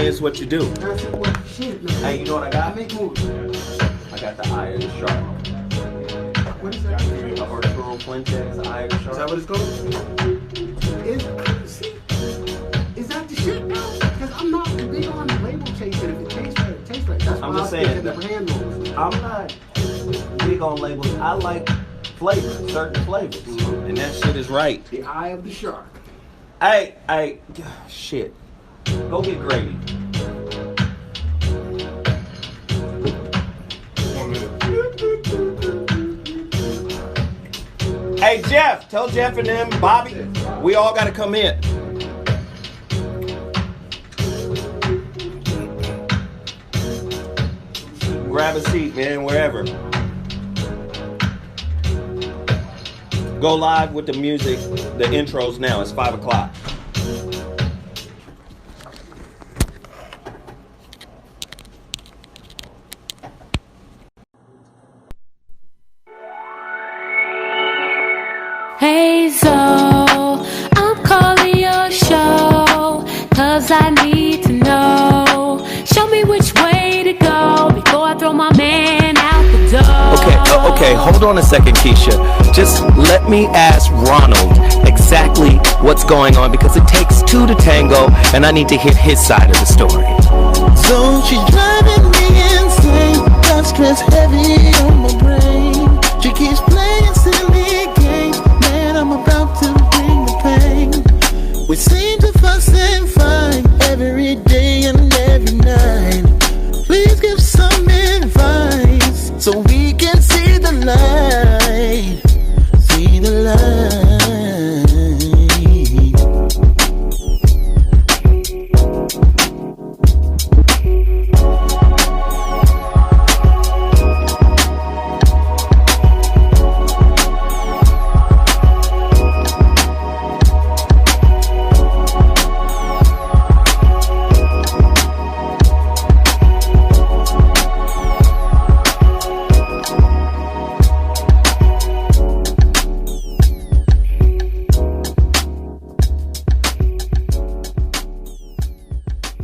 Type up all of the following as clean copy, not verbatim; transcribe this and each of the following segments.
is what you do. I said, well, shit, man. Hey, you know what I got? I make moves. I got the eye of the shark. What is that? Arturo Fuentes, eye of the shark. Is that what it's called? Is that the shit now? Because I'm not big on label chasing. If it tastes right, it tastes right. That's why I'm just I saying the brand rules. I'm not big on labels. I like flavors, certain flavors. And that shit is right. The eye of the shark. Hey, shit. Go get Grady. Hey, Geoff, tell Geoff and them, Bobby, we all got to come in. Grab a seat, man, wherever. Go live with the music, the intros now. It's 5 o'clock. Hey, so I'm calling your show, 'cause I need to know. Show me which way to go before I throw my man out the door. Okay, hold on a second, Keisha. Just let me ask Ronald exactly what's going on, because it takes two to tango, and I need to hear his side of the story. So she's driving me insane, got stress heavy on my brain. She keeps playing silly games, man, I'm about to bring the pain. We seem to fuss and fight every day and every night. Please give some advice so we can see the light. See the light.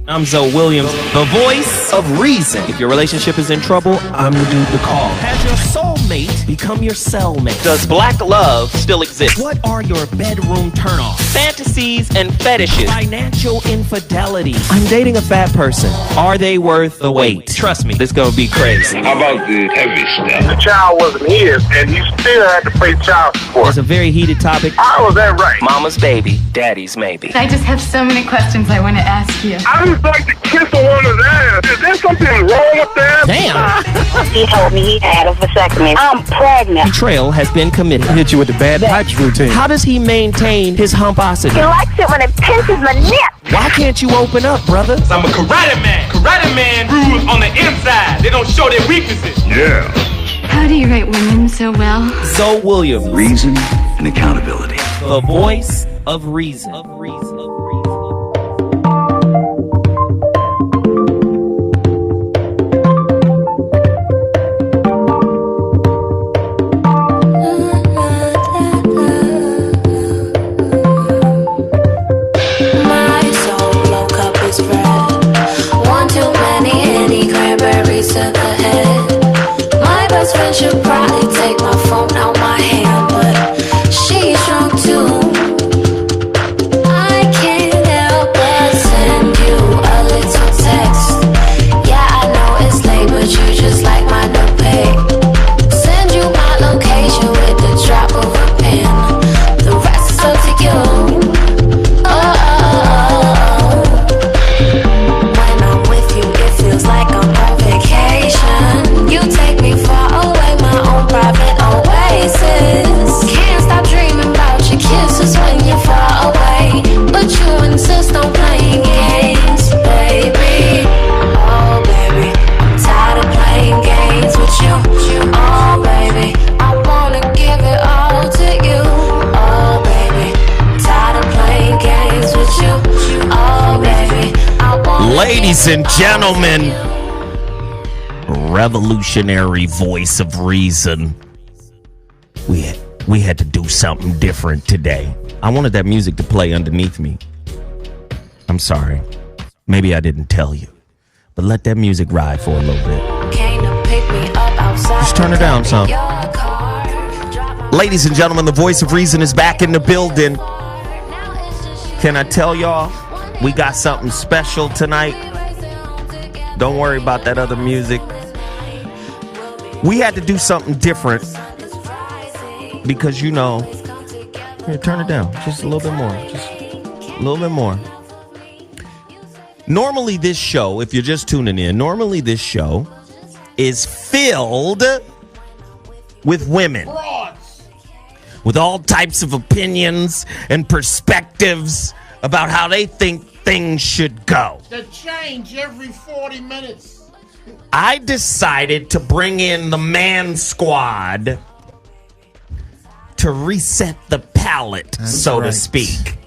I'm Zoe Williams, the voice of reason. If your relationship is in trouble, I'm the dude to call. Has your soulmate become your cellmate? Does black love still exist? What are your bedroom turnoffs? Fantasies and fetishes. Financial infidelity. I'm dating a fat person. Are they worth the wait? Trust me, this is gonna be crazy. How about the heavy stuff? The child wasn't his, and he still had to pay child support. It's a very heated topic. How was that right? Mama's baby, daddy's maybe. I just have so many questions I want to ask you. I just like to kiss a woman's ass. Is there something wrong with that? Damn! He told me he had a vasectomy. I'm pregnant. Betrayal has been committed. Hit you with the bad pipes routine. How does he maintain his humposity? He likes it when it pinches my nip. Why can't you open up, brother? I'm a karate man. Karate man rules on the inside. They don't show their weaknesses. Yeah. How do you rate women so well? Zoe Williams, Reason and accountability. the voice of reason. Should probably take my phone out my hand, but she's drunk too. I can't help but send you a little text. Yeah, I know it's late, but you just like my new pic. Send you my location with the drop of a pin. The rest is up to you. When I'm with you, it feels like I'm on vacation. You take me far away. Private oasis. Can't stop dreaming about your kisses when you're far away, but you insist on playing games, baby. Oh, baby, I'm tired of playing games with you. Oh, baby, I wanna give it all to you. Oh, baby, I'm tired of playing games with you. Oh, baby, I wanna. Ladies and gentlemen, revolutionary voice of reason. We had to do something different today. I wanted that music to play underneath me. I'm sorry. Maybe I didn't tell you, but let that music ride for a little bit. Just turn it down some. Ladies and gentlemen, the voice of reason is back in the building. Can I tell y'all, we got something special tonight? Don't worry about that other music. We had to do something different because, you know, here, turn it down just a little bit more. Just a little bit more. Normally this show, if you're just tuning in, normally this show is filled with women. With all types of opinions and perspectives about how they think things should go. They change every 40 minutes. I decided to bring in the man squad to reset the palette, so to speak.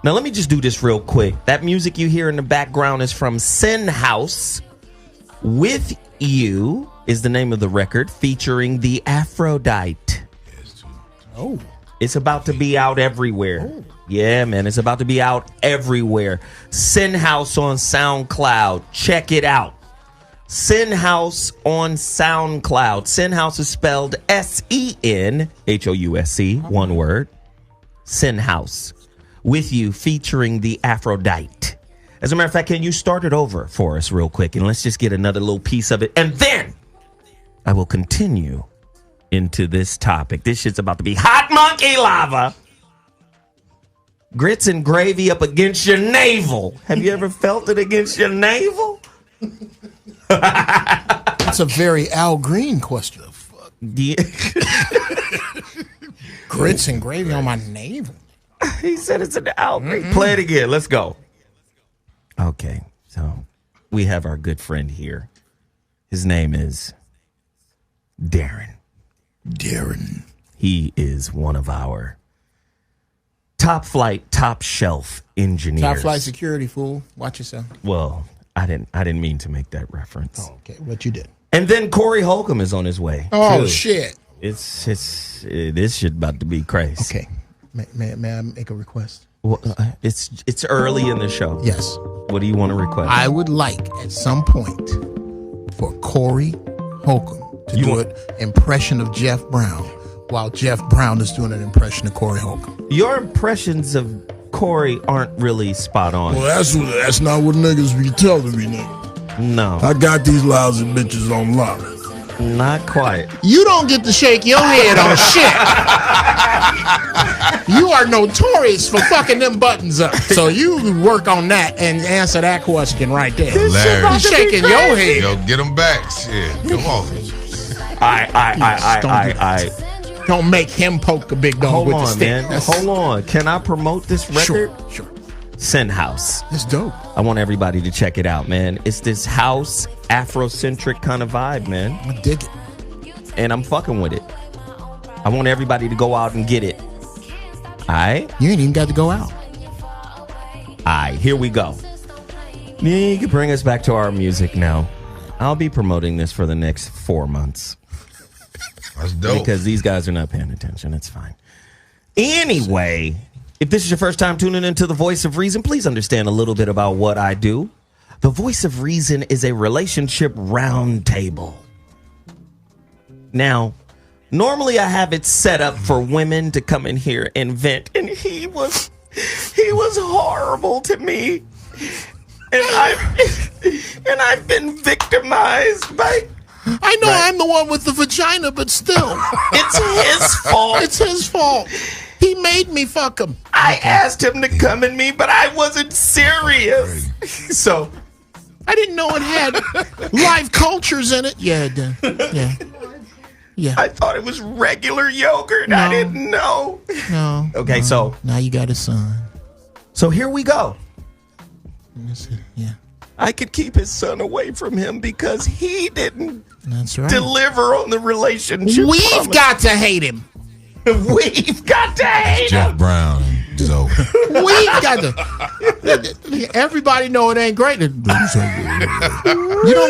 Now, let me just do this real quick. That music you hear in the background is from Sin House. With You is the name of the record, featuring the Aphrodite. Oh. It's about to be out everywhere. Oh. Yeah, man, it's about to be out everywhere. Sin House on SoundCloud. Check it out. Sin House on SoundCloud. Sin House is spelled SENHOUSE, one word. Sin House. With You, featuring the Aphrodite. As a matter of fact, can you start it over for us real quick? And let's just get another little piece of it. And then I will continue into this topic. This shit's about to be hot monkey lava. Grits and gravy up against your navel. Have you ever felt it against your navel? That's a very Al Green question. Yeah. Grits and gravy on my navel. He said it's an Al Green. Mm-hmm. Play it again. Let's go. Okay, so we have our good friend here. His name is Darren. Darren. He is one of our top flight, top shelf engineers. Top flight security, fool. Watch yourself. Well, I didn't mean to make that reference. Oh, okay, but you did. And then Corey Holcomb is on his way. Oh, too. Shit. It's this shit about to be crazy. Okay, may I make a request? Well, it's early in the show. Yes. What do you want to request? I would like at some point for Corey Holcomb to do an impression of Geoff Brown while Geoff Brown is doing an impression of Corey Holcomb. Your impressions of Corey aren't really spot on. Well, that's not what niggas be telling me, nigga. No. I got these lousy bitches on lock. Not quite. You don't get to shake your head on shit. You are notorious for fucking them buttons up. So you work on that and answer that question right there. Larry. You shaking your head. Yo, get them back. Shit. Come on. I. Don't make him poke a big dog with the stick. Man. Hold on. Can I promote this record? Sure. Sin House. It's dope. I want everybody to check it out, man. It's this house, Afrocentric kind of vibe, man. I dig it. And I'm fucking with it. I want everybody to go out and get it. All right? You ain't even got to go out. All right, here we go. You can bring us back to our music now. I'll be promoting this for the next 4 months. That's dope. Because these guys are not paying attention. It's fine. Anyway, if this is your first time tuning into The Voice of Reason, please understand a little bit about what I do. The Voice of Reason is a relationship roundtable. Now, normally I have it set up for women to come in here and vent, and he was horrible to me. And I've been victimized by... I know I'm the one with the vagina, but still. It's his fault. It's his fault. He made me fuck him. I asked him to come in me, but I wasn't serious. So I didn't know it had live cultures in it. Yeah, it did. Yeah. I thought it was regular yogurt. No. I didn't know. No. Okay, no. so now you got a son. So here we go. Yeah. I could keep his son away from him because he didn't deliver on the relationship. We've got to hate him. We've got to hate Geoff him. Brown. Just over. We got to. Everybody know it ain't great. You don't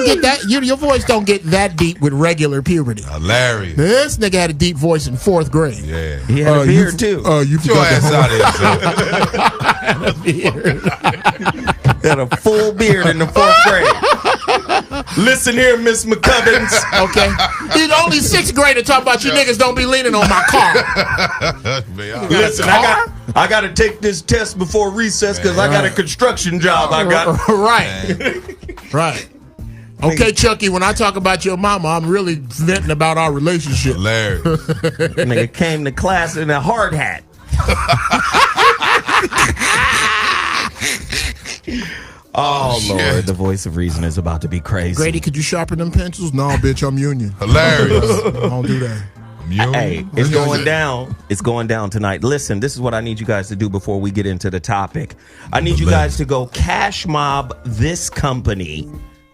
get that. Your voice don't get that deep with regular puberty. Hilarious. This nigga had a deep voice in 4th grade. Yeah. He had a beard too. You Get your ass out of here, Had a full beard in the 4th grade. Listen here, Miss McCubbins. Okay. He's only 6th grader talking about you niggas don't be leaning on my car. Listen, I got to take this test before recess because I got a construction job I got. Right. Okay, Chucky, when I talk about your mama, I'm really venting about our relationship. Hilarious. Nigga came to class in a hard hat. Oh, Lord, the voice of reason is about to be crazy. Grady, could you sharpen them pencils? No, bitch, I'm union. Hilarious. Don't do that. Hey, it's going down. It's going down tonight. Listen, this is what I need you guys to do before we get into the topic. I need you guys to go cash mob this company,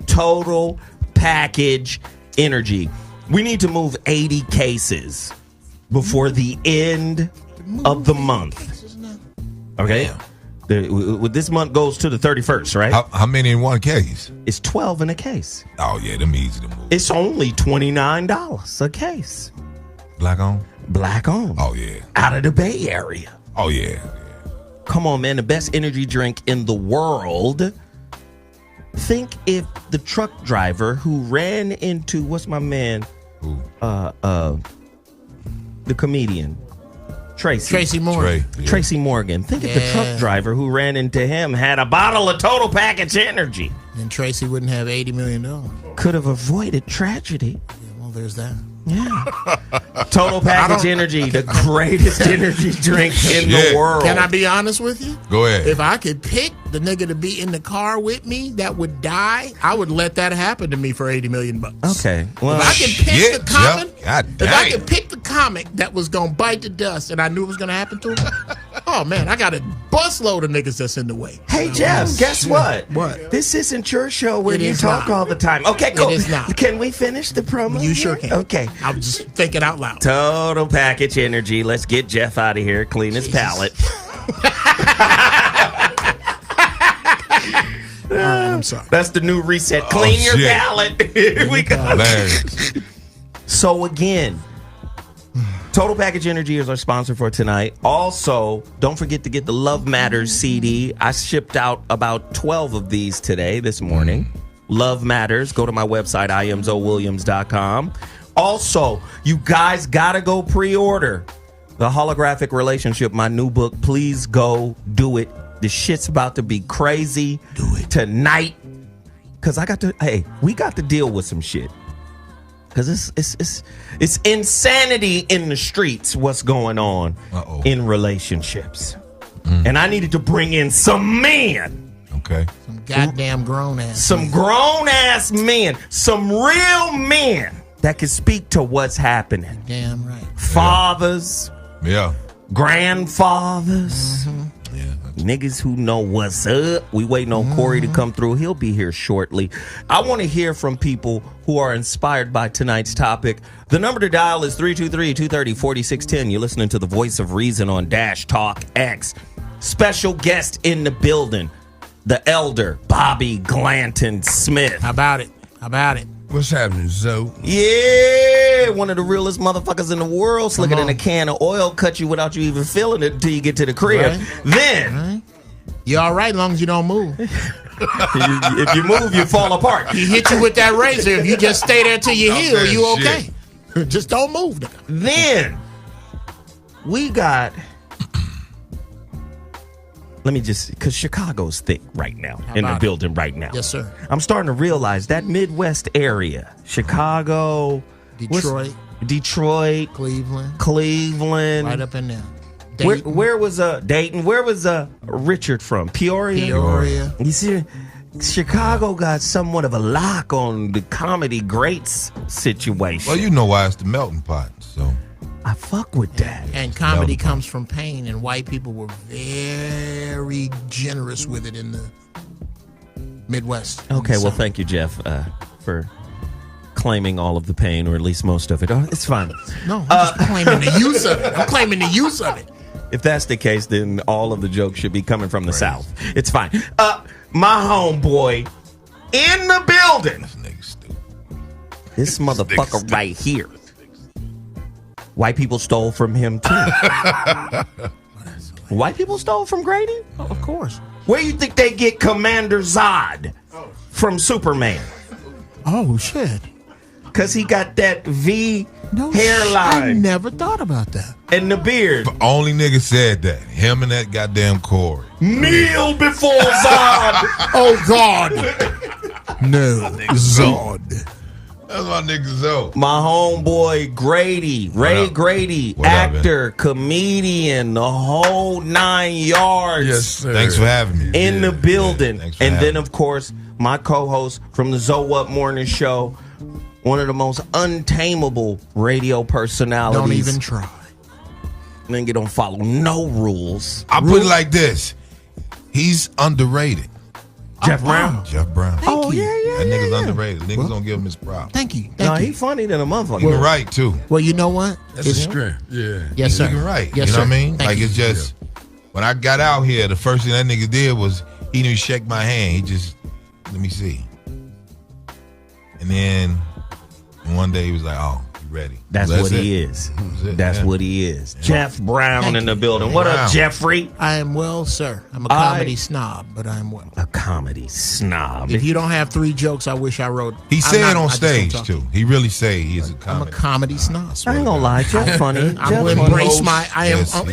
Total Package Energy. We need to move 80 cases before the end of the month. Okay? This month goes to the 31st, right? How many in one case? It's 12 in a case. Oh, yeah, them easy to move. It's only $29 a case. Black on? Black on. Oh, yeah. Out of the Bay Area. Oh, yeah. Come on, man. The best energy drink in the world. Think if the truck driver who ran into, what's my man? Who? The comedian. Tracy Morgan. Tracy Morgan. Think if the truck driver who ran into him had a bottle of Total Package Energy. And Tracy wouldn't have $80 million. Could have avoided tragedy. Yeah, well, there's that. Yeah. Total Package Energy, the greatest energy drink in the world. Can I be honest with you? Go ahead. If I could pick the nigga to be in the car with me that would die, I would let that happen to me for $80 million. Okay. Well, if I could pick the comic, if I could pick the comic that was gonna bite the dust and I knew it was gonna happen to him, oh man, I got a busload of niggas that's in the way. Hey Jeff, guess what? What? This isn't your show where you talk all the time. Okay, go. It is not. Can we finish the promo? You sure can. Okay. I'm just thinking out loud. Total Package Energy. Let's get Jeff out of here. Clean his palate. I'm sorry. That's the new reset. Clean your palate. Here we go. So again, Total Package Energy is our sponsor for tonight. Also, don't forget to get the Love Matters CD. I shipped out about 12 of these this morning. Love Matters. Go to my website, imzowilliams.com. Also, you guys gotta go pre-order The Holographic Relationship, my new book. Please go do it. The shit's about to be crazy. Do it tonight. Cause we got to deal with some shit. Cause it's insanity in the streets. What's going on in relationships? And I needed to bring in some men. Okay. Some goddamn grown ass. Some grown ass men. Some real men that can speak to what's happening. Damn right. Fathers. Yeah. Grandfathers. Yeah. Niggas who know what's up. We waiting on Corey to come through. He'll be here shortly. I want to hear from people who are inspired by tonight's topic. The number to dial is 323-230-4610. You're listening to the Voice of Reason on Dash Talk X. Special guest in the building, the elder Bobby Glanton Smith. How about it? What's happening, Zoe? Yeah, one of the realest motherfuckers in the world. Slicker than a can of oil, cut you without you even feeling it until you get to the crib. Right. Then you're all right as long as you don't move. If you move, you fall apart. He hit you with that razor. If you just stay there till you heal, you okay. Just don't move. Then we got. Let me just, because Chicago's thick right now in the building right now. Yes, sir. I'm starting to realize that Midwest area, Chicago, Detroit, Cleveland, right up in there. Where was Dayton? Where was Richard from? Peoria. You see, Chicago got somewhat of a lock on the comedy greats situation. Well, you know why it's the melting pot, so. I fuck with that. And comedy comes from pain, and white people were very generous with it in the Midwest. Okay, well, thank you, Jeff, for claiming all of the pain, or at least most of it. Oh, it's fine. No, I'm just claiming the use of it. I'm claiming the use of it. If that's the case, then all of the jokes should be coming from the South. It's fine. My homeboy in the building. This motherfucker right here. White people stole from him too. White people stole from Grady? Oh, of course. Where you think they get Commander Zod from Superman? Oh, shit. Because he got that V hairline. I never thought about that. And the beard. The only nigga said that. Him and that goddamn Corey. Kneel before Zod. Oh, God. No, Zod. That's my nigga Zoe. My homeboy Grady, Ray Grady, actor, comedian, the whole 9 yards. Yes, sir. Thanks for having me. In the building. And then, of course, my co-host from the Zoe Up Morning Show, one of the most untamable radio personalities. Don't even try. Nigga don't follow no rules. I put it like this. He's underrated. Jeff Brown. Jeff Brown. Thank you. That nigga's underrated. Niggas don't give him his props. Thank you. No, he funny than a motherfucker. He can write, too. Well, you know what? That's a strength. Yeah. Yes, sir. He can write. Yes, you know sir. what I mean? Thank Like, you. it's just, when I got out here, the first thing that nigga did was, he didn't shake my hand. He just, let me see. And then, one day he was like, oh, you ready? That's what he is. That's what he is. Jeff Brown in the building. What up, Jeffrey? I am well, sir. I'm a comedy snob, but I am well. A comedy snob. If you don't have 3 jokes, I wish I wrote. He said on stage, too. He really say he is a comedy. I'm a comedy snob. I ain't gonna lie, Jeff funny. I'm gonna embrace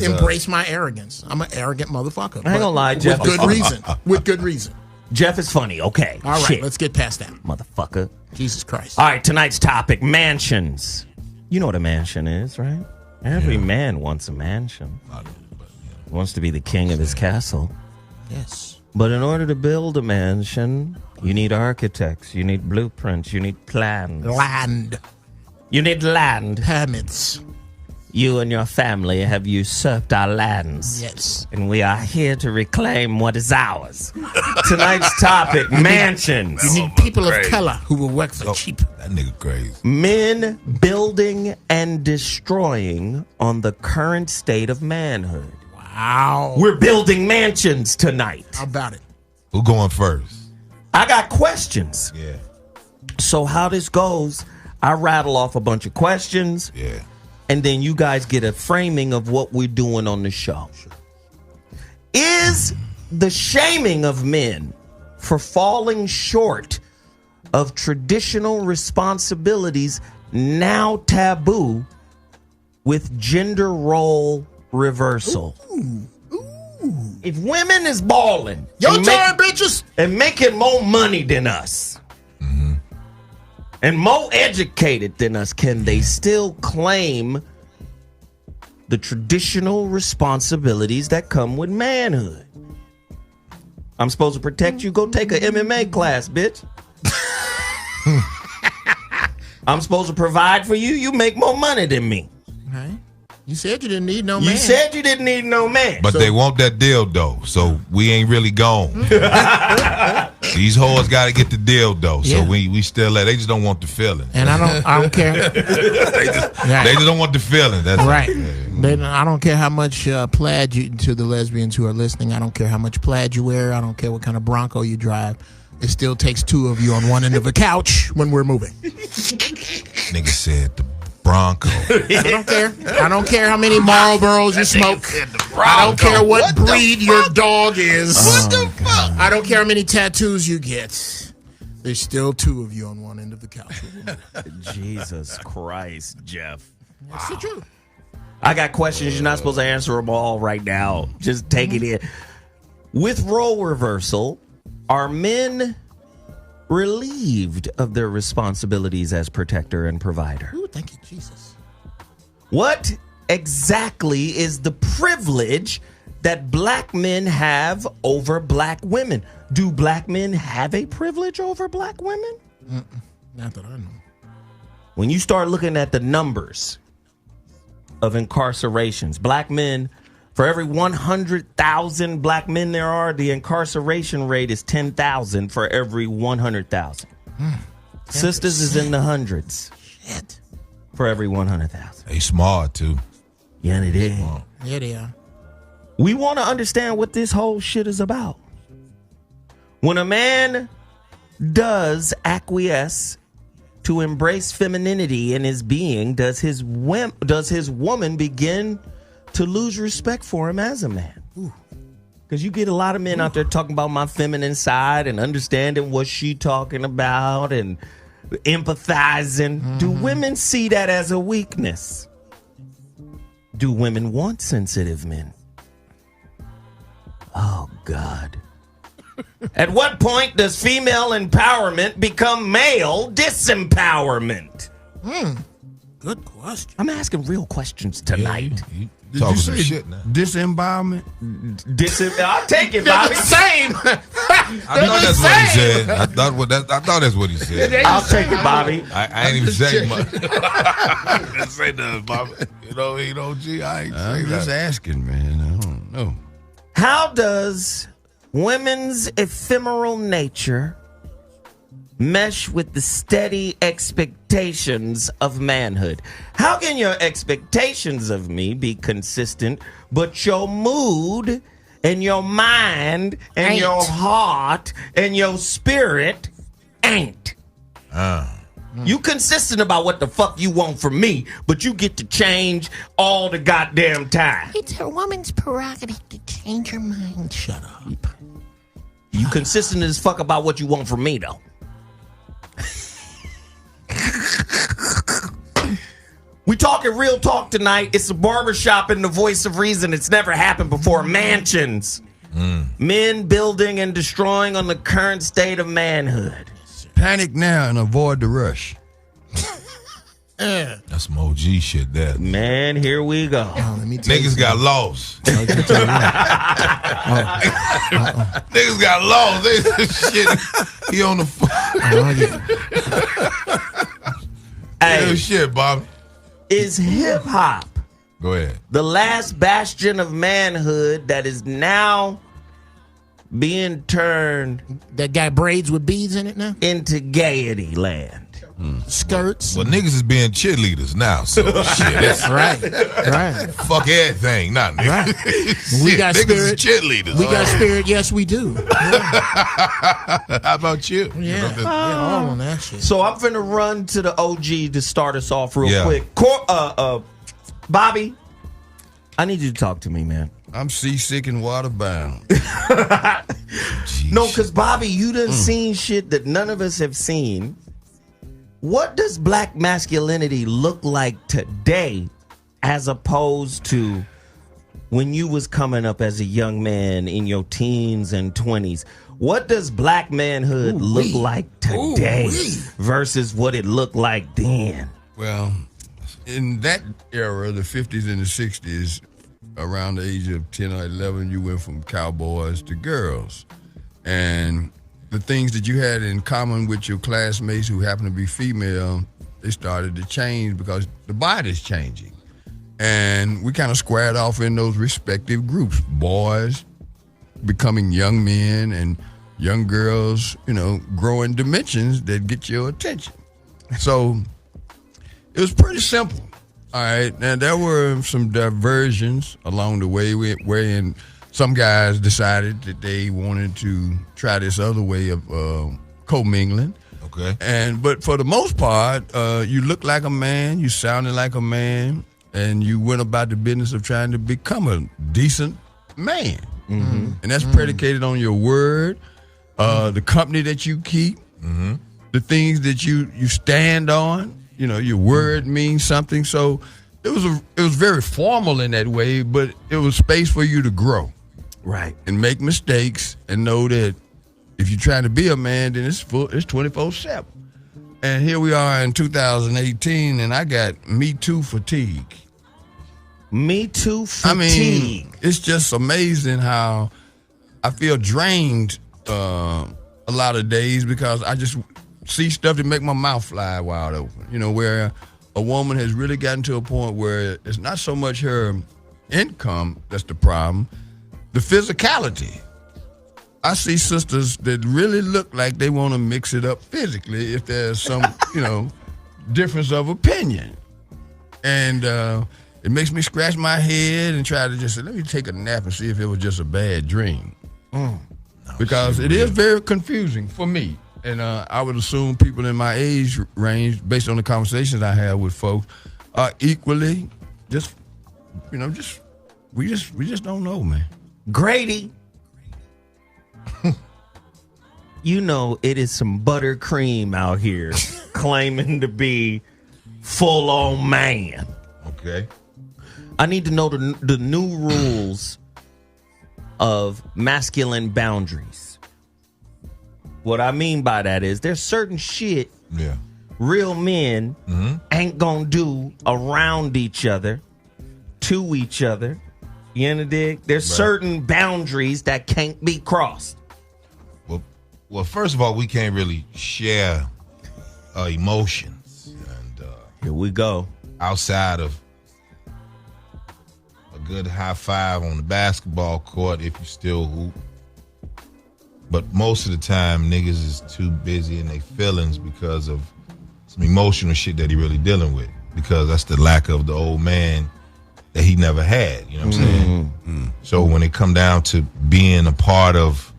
embrace my arrogance. I'm an arrogant motherfucker. I ain't gonna lie, Jeff. With good reason. With good reason. Jeff is funny. Okay. All right, Shit. let's get past that. Motherfucker. Jesus Christ. All right, tonight's topic, mansions. You know what a mansion is, right? Every man wants a mansion. Wants to be the king of his castle. Yes. But in order to build a mansion, you need architects, you need blueprints, you need plans. Land. You need land. Permits. You and your family have usurped our lands. Yes. And we are here to reclaim what is ours. Tonight's topic, mansions. You need people of color who will work for cheap. That nigga crazy. Men building and destroying on the current state of manhood. Wow. We're building mansions tonight. How about it? Who going first? I got questions. Yeah. So how this goes, I rattle off a bunch of questions. Yeah. And then you guys get a framing of what we're doing on the show. Is the shaming of men for falling short of traditional responsibilities now taboo with gender role reversal? Ooh. If women is balling, your turn, bitches, and making more money than us, and more educated than us, can they still claim the traditional responsibilities that come with manhood? I'm supposed to protect you? Go take a MMA class, bitch. I'm supposed to provide for you? You make more money than me. Right. You said you didn't need no man. You said you didn't need no man. But they want that dildo, so we ain't really gone. These hoes got to get the dildo, so we still they just don't want the feeling. And I don't care. They just don't want the feeling. That's right. It. I don't care how much plaid you, to the lesbians who are listening, I don't care how much plaid you wear. I don't care what kind of Bronco you drive. It still takes 2 of you on one end of a couch when we're moving. Nigga said the Bronco. I don't care. I don't care how many Marlboros you smoke. I don't care what breed your dog is. What the fuck? I don't care how many tattoos you get. There's still 2 of you on one end of the couch. Jesus Christ, Jeff. That's the truth. I got questions. You're not supposed to answer them all right now. Just take it in. With role reversal, are men relieved of their responsibilities as protector and provider? Ooh, thank you, Jesus. What exactly is the privilege that black men have over black women? Do black men have a privilege over black women? Not that I know. When you start looking at the numbers of incarcerations, black men, for every 100,000 black men there are, the incarceration rate is 10,000 for every 100,000. Sisters is in the hundreds. Shit. For every 100,000. They smart, too. Yeah, they did. Yeah, they are. We want to understand what this whole shit is about. When a man does acquiesce to embrace femininity in his being, does his woman begin to lose respect for him as a man? Because you get a lot of men out there talking about my feminine side and understanding what she talking about and empathizing. Mm-hmm. Do women see that as a weakness? Do women want sensitive men? Oh, God. At what point does female empowerment become male disempowerment? Good question. I'm asking real questions tonight. You talking some shit now. Disempowerment? I'll take it, Bobby. Same. I thought that's what he said. I thought that's what he said. I'll take it, Bobby. I ain't even saying much. I didn't say nothing, Bobby. You know, G, I ain't I'm just asking, man. I don't know. How does women's ephemeral nature mesh with the steady expectations of manhood? How can your expectations of me be consistent, but your mood and your mind and your heart and your spirit ain't? You consistent about what the fuck you want from me, but you get to change all the goddamn time. It's a woman's prerogative to change her mind. Shut up. You consistent as fuck about what you want from me, though. We talking real talk tonight. It's a barbershop in the voice of reason. It's never happened before. Mansions. Men building and destroying on the current state of manhood. Panic now and avoid the rush. That's some OG shit there. Man, here we go. Niggas got lost. Niggas got lost. Shit. He on the phone. Hey, shit, Bobby. Is hip hop Go ahead. the last bastion of manhood that is now being turned That got braids with beads in it now? into gaiety land? Skirts. Well, niggas is being cheerleaders now, so shit. That's Right. fuck everything, not niggas. Right. Shit, We got niggas spirit. is cheerleaders. We got spirit. Yes, we do. How about you? Yeah. All on that shit. So I'm finna run to the OG to start us off real Yeah. quick. Bobby, I need you to talk to me, man. I'm seasick and waterbound. No, because Bobby, you done seen shit that none of us have seen. What does black masculinity look like today as opposed to when you was coming up as a young man in your teens and 20s? What does black manhood look like today versus what it looked like then? Well, in that era, the 50s and the 60s, around the age of 10 or 11, you went from cowboys to girls. And the things that you had in common with your classmates who happened to be female, they started to change because the body's changing. And we kind of squared off in those respective groups. Boys becoming young men and young girls, growing dimensions that get your attention. So it was pretty simple. All right. Now, there were some diversions along the way wherein some guys decided that they wanted to try this other way of commingling. Okay. But for the most part, you looked like a man, you sounded like a man, and you went about the business of trying to become a decent man. Mm-hmm. And that's predicated on your word, the company that you keep, the things that you stand on. Your word means something. So it was very formal in that way, but it was space for you to grow. Right. And make mistakes and know that if you're trying to be a man, then it's 24/7. And here we are in 2018, and I got Me Too fatigue. Me Too fatigue. I mean, it's just amazing how I feel drained a lot of days because I just see stuff that make my mouth fly wide open. Where a woman has really gotten to a point where it's not so much her income that's the problem, the physicality. I see sisters that really look like they want to mix it up physically if there's some, difference of opinion. And it makes me scratch my head and try to just say, let me take a nap and see if it was just a bad dream. Because it is very confusing for me. And I would assume people in my age range, based on the conversations I have with folks, are equally we just don't know, man. Grady. You know, it is some buttercream out here claiming to be full-on man. Okay. I need to know the new rules of masculine boundaries. What I mean by that is there's certain shit real men ain't gonna do around each other, to each other. You understand? There's certain boundaries that can't be crossed. Well, first of all, we can't really share emotions. And here we go. Outside of a good high five on the basketball court, if you still hoop. But most of the time, niggas is too busy in their feelings because of some emotional shit that he really dealing with. Because that's the lack of the old man that he never had. You know what I'm saying? So when it come down to being a part of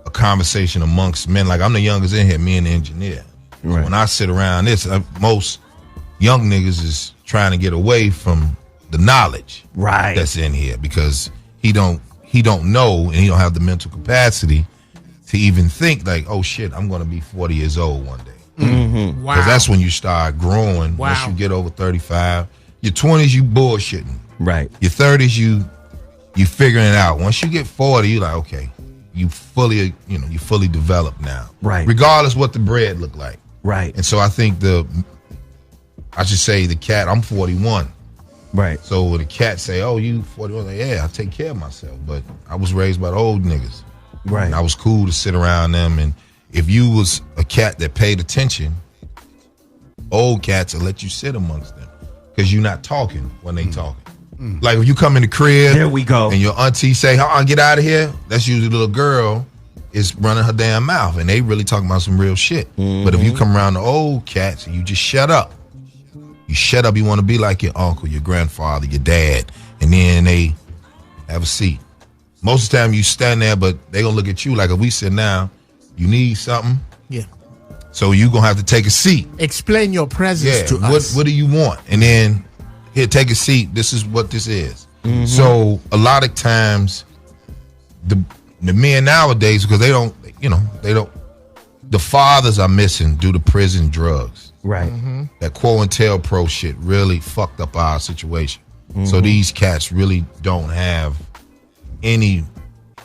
a conversation amongst men, like I'm the youngest in here, me and the engineer. Right. So when I sit around this, most young niggas is trying to get away from the knowledge that's in here because he don't know and he don't have the mental capacity to even think like, oh shit, I'm going to be 40 years old one day. Wow. Because that's when you start growing. Wow. Once you get over 35, your 20s you bullshitting. Right. Your 30s you figuring it out. Once you get 40, you're like, okay, you fully developed now. Right. Regardless what the bread look like. Right. And so I think the cat, I'm 41. Right. So when the cat say, oh, you 41, like, yeah, I take care of myself. But I was raised by the old niggas. Right. And I was cool to sit around them. And if you was a cat that paid attention, old cats will let you sit amongst them. Because you're not talking when they talking. Like if you come in the crib, there we go, and your auntie say, get out of here, that's usually the little girl is running her damn mouth, and they really talking about some real shit. But if you come around the old cats and you just shut up, you want to be like your uncle, your grandfather, your dad, and then they have a seat. Most of the time you stand there, but they gonna look at you like if we sit down, you need something. Yeah. So you gonna have to take a seat. Explain your presence to us. What do you want? And then here, take a seat. This is what this is. So a lot of times, the men nowadays, because they don't, the fathers are missing due to prison drugs. Right. That COINTELPRO shit really fucked up our situation. So these cats really don't have any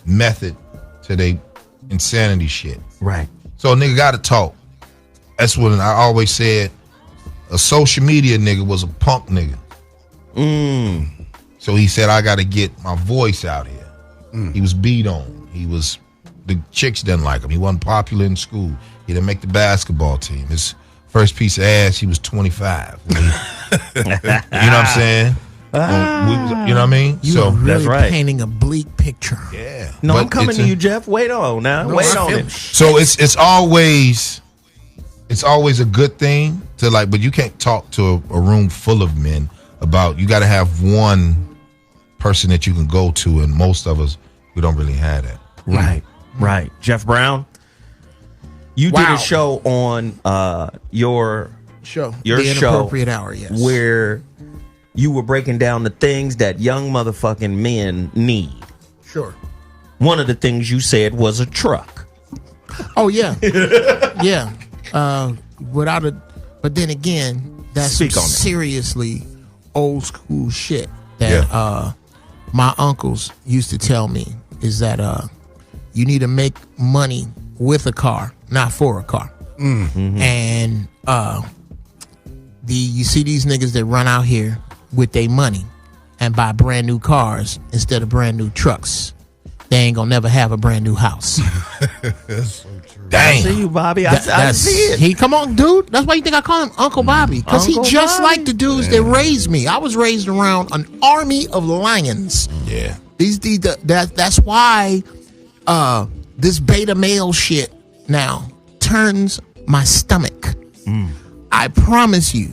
method to their insanity shit. Right. So a nigga got to talk. That's what I always said. A social media nigga was a punk nigga. So he said, I got to get my voice out here. He was beat on. The chicks didn't like him. He wasn't popular in school. He didn't make the basketball team. His first piece of ass, he was 25. You know what I'm saying? You know what I mean? You are really painting a bleak picture. Yeah. No, I'm coming to you, Geoff. Wait on now. Wait on it. So it's always a good thing to but you can't talk to a room full of men about, you got to have one person that you can go to, and most of us, we don't really have that. Right. Geoff Brown, you did a show on your show, The Inappropriate Hour, yes, where you were breaking down the things that young motherfucking men need. Sure. One of the things you said was a truck. Oh, yeah. Yeah. But then again, that's seriously old school shit that my uncles used to tell me is that you need to make money with a car, not for a car. And you see these niggas that run out here with their money and buy brand new cars instead of brand new trucks. They ain't gonna never have a brand new house. That's so true. Dang. I see you, Bobby. I see it. Come on, dude. That's why you think I call him Uncle Bobby. Because he just like the dudes that raised me. I was raised around an army of lions. Yeah. That's why this beta male shit now turns my stomach. I promise you,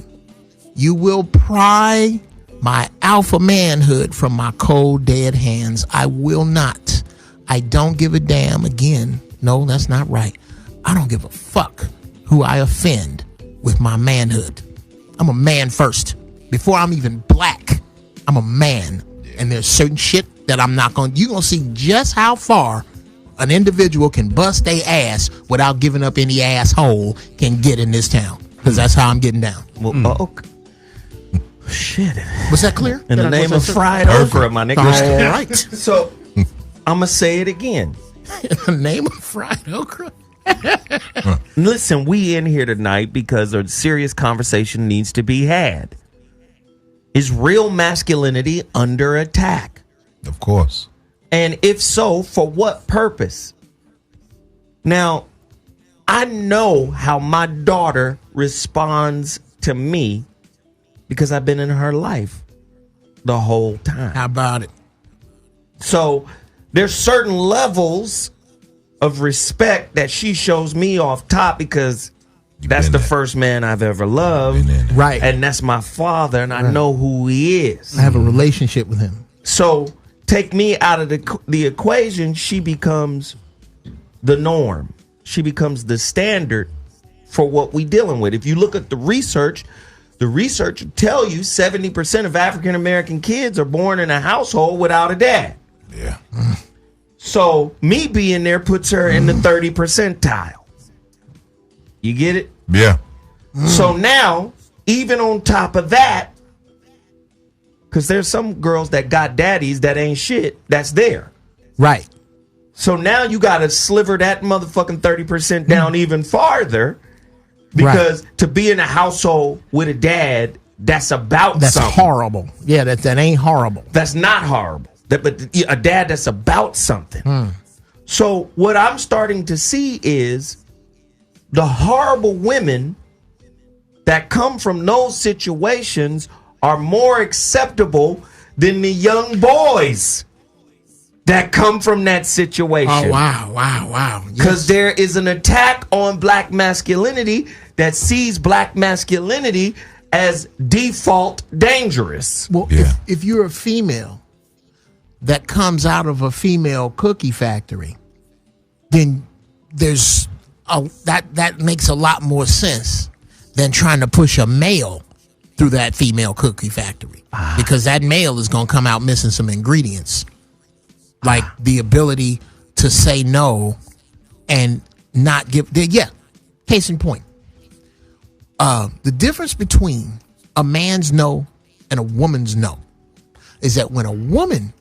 you will pry my alpha manhood from my cold, dead hands. I will not. I don't give a damn. Again, no, that's not right. I don't give a fuck who I offend with my manhood. I'm a man first. Before I'm even black, I'm a man. And there's certain shit that I'm not going to... You're going to see just how far an individual can bust their ass without giving up any asshole can get in this town. Because that's how I'm getting down. Well, okay. Shit. Was that clear? In the name of fried okra, my nigga. All right. So, I'm going to say it again. In the name of fried okra? Listen, we in here tonight because a serious conversation needs to be had. Is real masculinity under attack? Of course. And if so, for what purpose? Now, I know how my daughter responds to me because I've been in her life the whole time. How about it? So there's certain levels of respect that she shows me off top because that's the first man I've ever loved. Right. And that's my father, and I know who he is. I have a relationship with him. So take me out of the equation, she becomes the norm. She becomes the standard for what we dealing with. If you look at the research will tell you 70% of African American kids are born in a household without a dad. Yeah. So me being there puts her in the 30 percentile. You get it? Yeah. So now, even on top of that, because there's some girls that got daddies that ain't shit, that's there. Right. So now you got to sliver that motherfucking 30% down even farther because to be in a household with a dad, that's about that's something. Horrible. Yeah, that ain't horrible. That's not horrible. But a dad that's about something. So what I'm starting to see is the horrible women that come from those situations are more acceptable than the young boys that come from that situation. Oh, wow. Because there is an attack on black masculinity that sees black masculinity as default dangerous. Well, if you're a female that comes out of a female cookie factory, then there's that makes a lot more sense than trying to push a male through that female cookie factory. Because that male is going to come out missing some ingredients. Like the ability to say no and not give... case in point. The difference between a man's no and a woman's no is that when a woman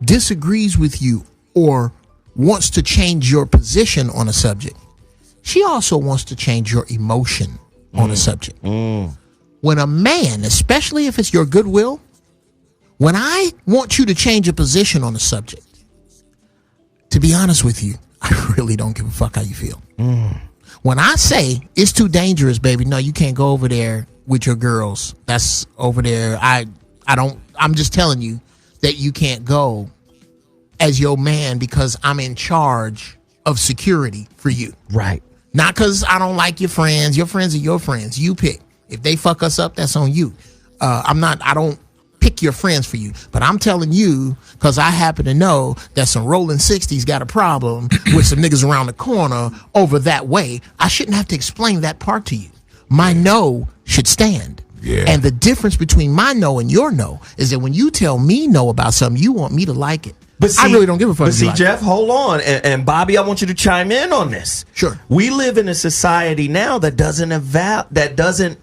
disagrees with you or wants to change your position on a subject, she also wants to change your emotion on a subject. When a man, especially if it's your goodwill, when I want you to change a position on a subject, to be honest with you, I really don't give a fuck how you feel. When I say it's too dangerous, baby, no, you can't go over there with your girls. That's over there. I'm just telling you that you can't go as your man because I'm in charge of security for you. Right. Not because I don't like your friends. Your friends are your friends. You pick. If they fuck us up, that's on you. I don't pick your friends for you. But I'm telling you, because I happen to know that some rolling 60s got a problem with some niggas around the corner over that way. I shouldn't have to explain that part to you. My no should stand. Yeah. And the difference between my no and your no is that when you tell me no about something, you want me to like it. But see, I really don't give a fuck. But see, Geoff, hold on. And Bobby, I want you to chime in on this. Sure. We live in a society now that doesn't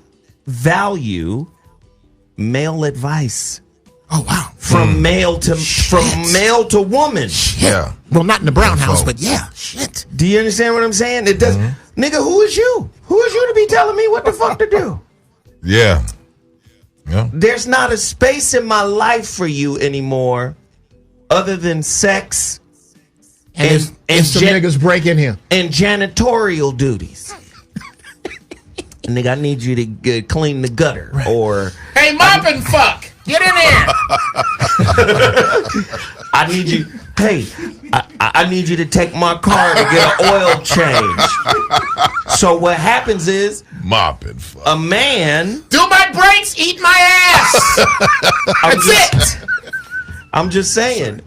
value male advice. Oh, wow. From male to woman. Shit. Yeah. Well, not in the brown house, but yeah. Shit. Do you understand what I'm saying? It does. Nigga, who is you? Who is you to be telling me what the fuck to do? Yeah. There's not a space in my life for you anymore other than sex and some niggas break in here. And janitorial duties. Nigga, I need you to clean the gutter. Right. Or hey, mop and fuck. Get in there. I need you. Hey, I need you to take my car to get an oil change. So what happens is mopping. A man do my brakes, eat my ass. That's it. I'm just saying.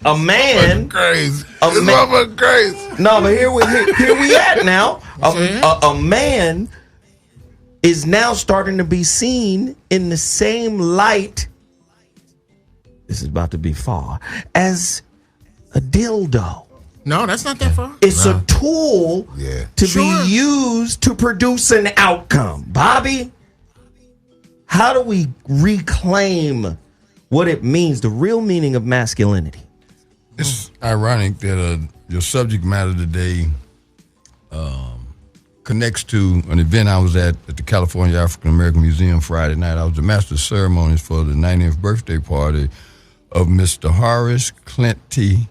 A man crazy. Crazy. No, but here we at now. A man is now starting to be seen in the same light. This is about to be far as a dildo. No, that's not that far. It's a tool to be used to produce an outcome. Bobby, how do we reclaim what it means, the real meaning of masculinity? It's ironic that your subject matter today connects to an event I was at the California African American Museum Friday night. I was the master of ceremonies for the 90th birthday party of Mr. Horace Clinty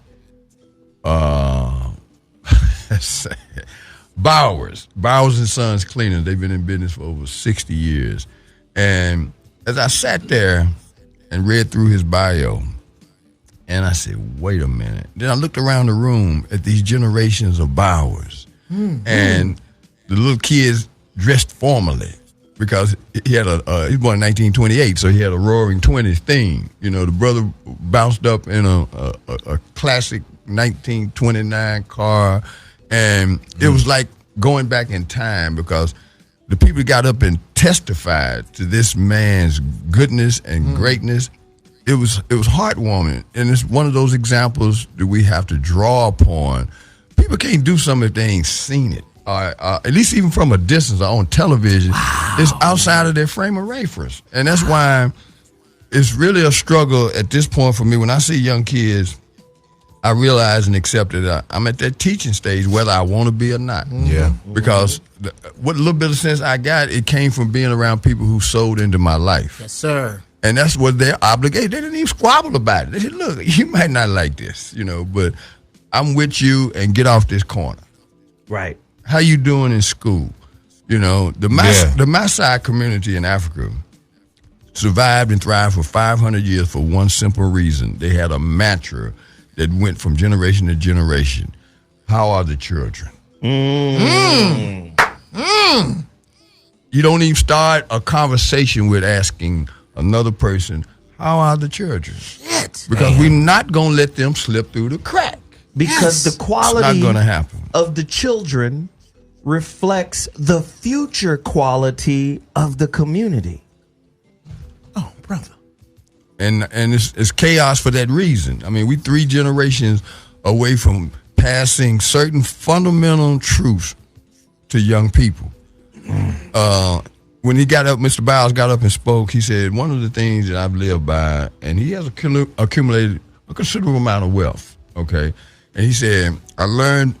Bowers and Sons Cleaners. They've been in business for over 60 years. And as I sat there and read through his bio, and I said, wait a minute. Then I looked around the room at these generations of Bowers and the little kids dressed formally because he had he was born in 1928, so he had a Roaring '20s theme. You know, the brother bounced up in a classic 1929 car, and it was like going back in time because the people got up and testified to this man's goodness and greatness. It was heartwarming, and it's one of those examples that we have to draw upon. People can't do something if they ain't seen it, at least even from a distance or on television. Wow. It's outside of their frame of reference, and that's why it's really a struggle at this point for me. When I see young kids, I realize and accept that I'm at that teaching stage, whether I want to be or not. Yeah, because what little bit of sense I got, it came from being around people who sold into my life. Yes, sir. And that's what they're obligated. They didn't even squabble about it. They said, look, you might not like this, but I'm with you and get off this corner. Right. How you doing in school? The Maasai community in Africa survived and thrived for 500 years for one simple reason. They had a mantra that went from generation to generation. How are the children? You don't even start a conversation with asking another person, how are the children? Because we're not going to let them slip through the crack. Because the quality it's not gonna happen. Of the children reflects the future quality of the community. Oh, brother. And it's chaos for that reason. I mean, we 3 generations away from passing certain fundamental truths to young people. When he got up, Mr. Bowers got up and spoke, he said, one of the things that I've lived by, and he has accumulated a considerable amount of wealth, okay? And he said, I learned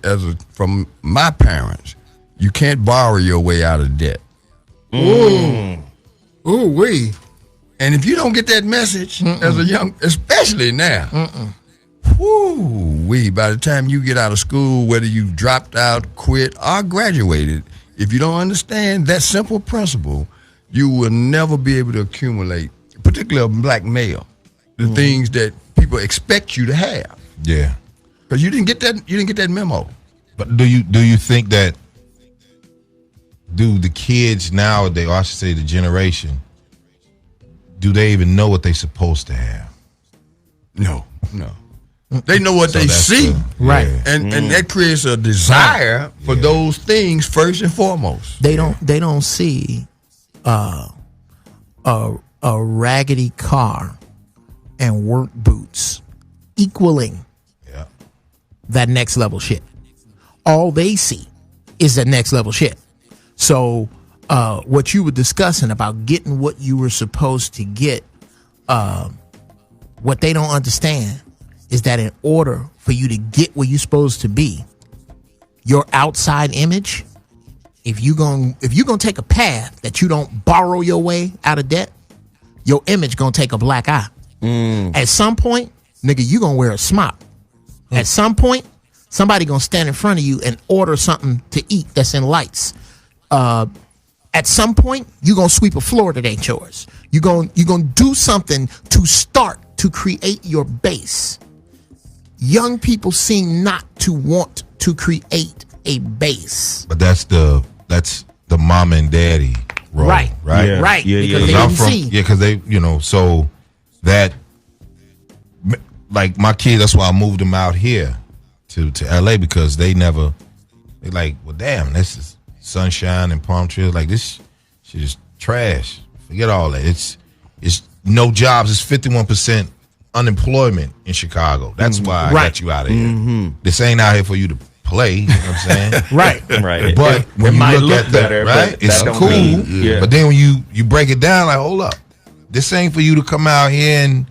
from my parents, you can't borrow your way out of debt. Ooh-wee. And if you don't get that message as a young, especially now, by the time you get out of school, whether you dropped out, quit, or graduated, if you don't understand that simple principle, you will never be able to accumulate, particularly a black male, the things that people expect you to have. Yeah. Because you didn't get that memo. But do you think that the kids nowadays, or I should say the generation, do they even know what they're supposed to have? No. They know what they see. Right. And that creates a desire for those things first and foremost. They don't see a raggedy car and work boots equaling that next level shit. All they see is that next level shit. So what you were discussing about getting what you were supposed to get, what they don't understand is that in order for you to get where you're supposed to be, your outside image, if you're gonna take a path that you don't borrow your way out of debt, your image gonna take a black eye. At some point, nigga, you gonna wear a smock. At some point, somebody gonna stand in front of you and order something to eat that's in lights. At some point, you gonna sweep a floor that ain't yours. You gonna do something to start to create your base. Young people seem not to want to create a base. But that's the that's the mom and daddy role, right? Yeah. Right. Yeah, because I'm from because they, so that like my kids. That's why I moved them out here to LA because they like, well, damn, this is sunshine and palm trees. Like this shit is trash. Forget all that. It's no jobs. It's 51% unemployment in Chicago. That's why I got you out of here. This ain't out here for you to play. You know what I'm saying? Right. But when you look at that, right, it's cool. But then when you break it down, like, hold up, this ain't for you to come out here and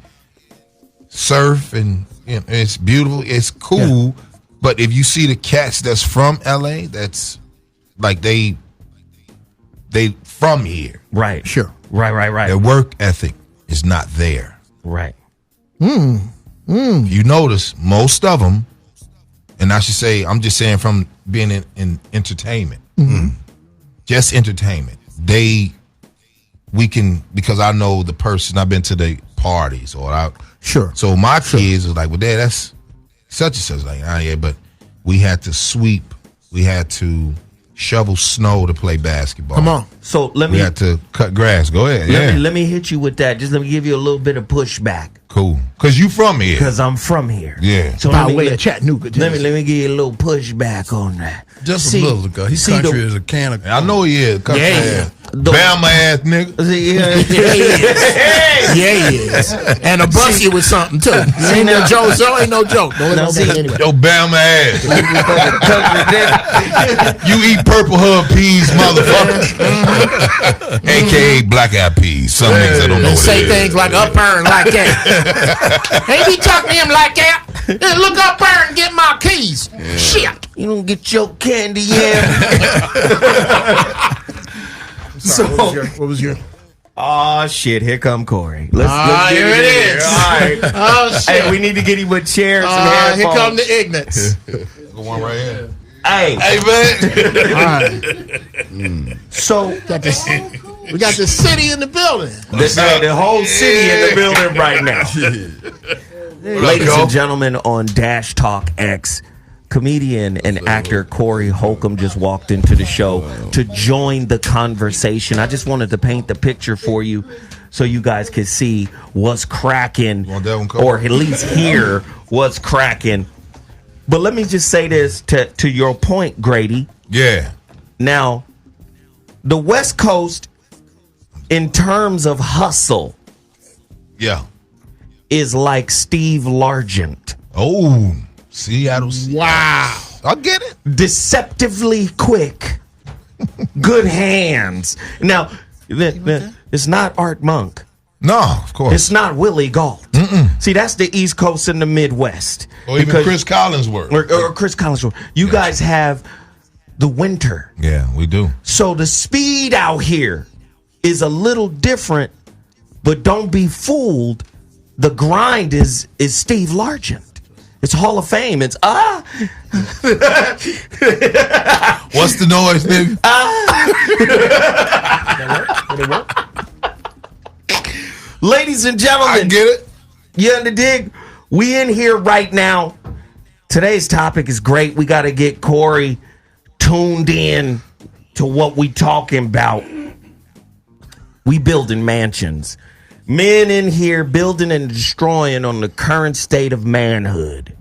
surf and it's beautiful. It's cool. Yeah. But if you see the cats that's from LA, that's like they from here. Right. Sure. Right. Their work ethic is not there. Right. You notice most of them, and I should say, I'm just saying from being in entertainment, just entertainment. We can, because I know the person, I've been to the parties Sure. So my kids was like, well, Dad, that's such and such. Like, yeah, but we had to sweep, we had to shovel snow to play basketball. Come on. So we had to cut grass. Go ahead. Let me hit you with that. Just let me give you a little bit of pushback. Cool. Because you from here. Because I'm from here. Yeah. So by way of Chattanooga. Let me give you a little pushback on that. Just a little, because his country is a can of... I know he is. Yeah. Bama ass nigga. Yeah, he is. And a bussy with something too. Ain't no joke. So ain't no joke. Don't let me anyway. Yo, Bama ass. You eat purple hub peas, motherfucker. AKA black eyed peas. Some niggas that don't know They what say it is. things like up and like that. Ain't he talking to him like that? Hey, look up there and get my keys. Yeah. Shit. You don't get your candy yet. So, what was your? Oh shit! Here come Corey. Let's here it is. All right. Oh shit! Hey, we need to get him a chair. Here come the Ignatz. The one right here. Hey, man. All right. So we got the city in the building. The whole city in the building right now. Ladies and gentlemen, on Dash Talk X, comedian and actor Corey Holcomb just walked into the show to join the conversation. I just wanted to paint the picture for you so you guys could see what's cracking, or at least hear what's cracking. But let me just say this to your point, Grady. Yeah. Now, the West Coast, in terms of hustle, is like Steve Largent. Oh, Seattle. Wow. I get it. Deceptively quick. Good hands. Now, it's not Art Monk. No, of course. It's not Willie Gault. See, that's the East Coast and the Midwest. Or even Chris Collinsworth. Or Chris Collinsworth. You guys have the winter. Yeah, we do. So the speed out here is a little different, but don't be fooled. The grind is Steve Largent. It's Hall of Fame. It's What's the noise, nigga? Ladies and gentlemen, I get it. You in the dig? We in here right now. Today's topic is great. We got to get Corey tuned in to what we talking about. We building mansions. Men in here building and destroying on the current state of manhood.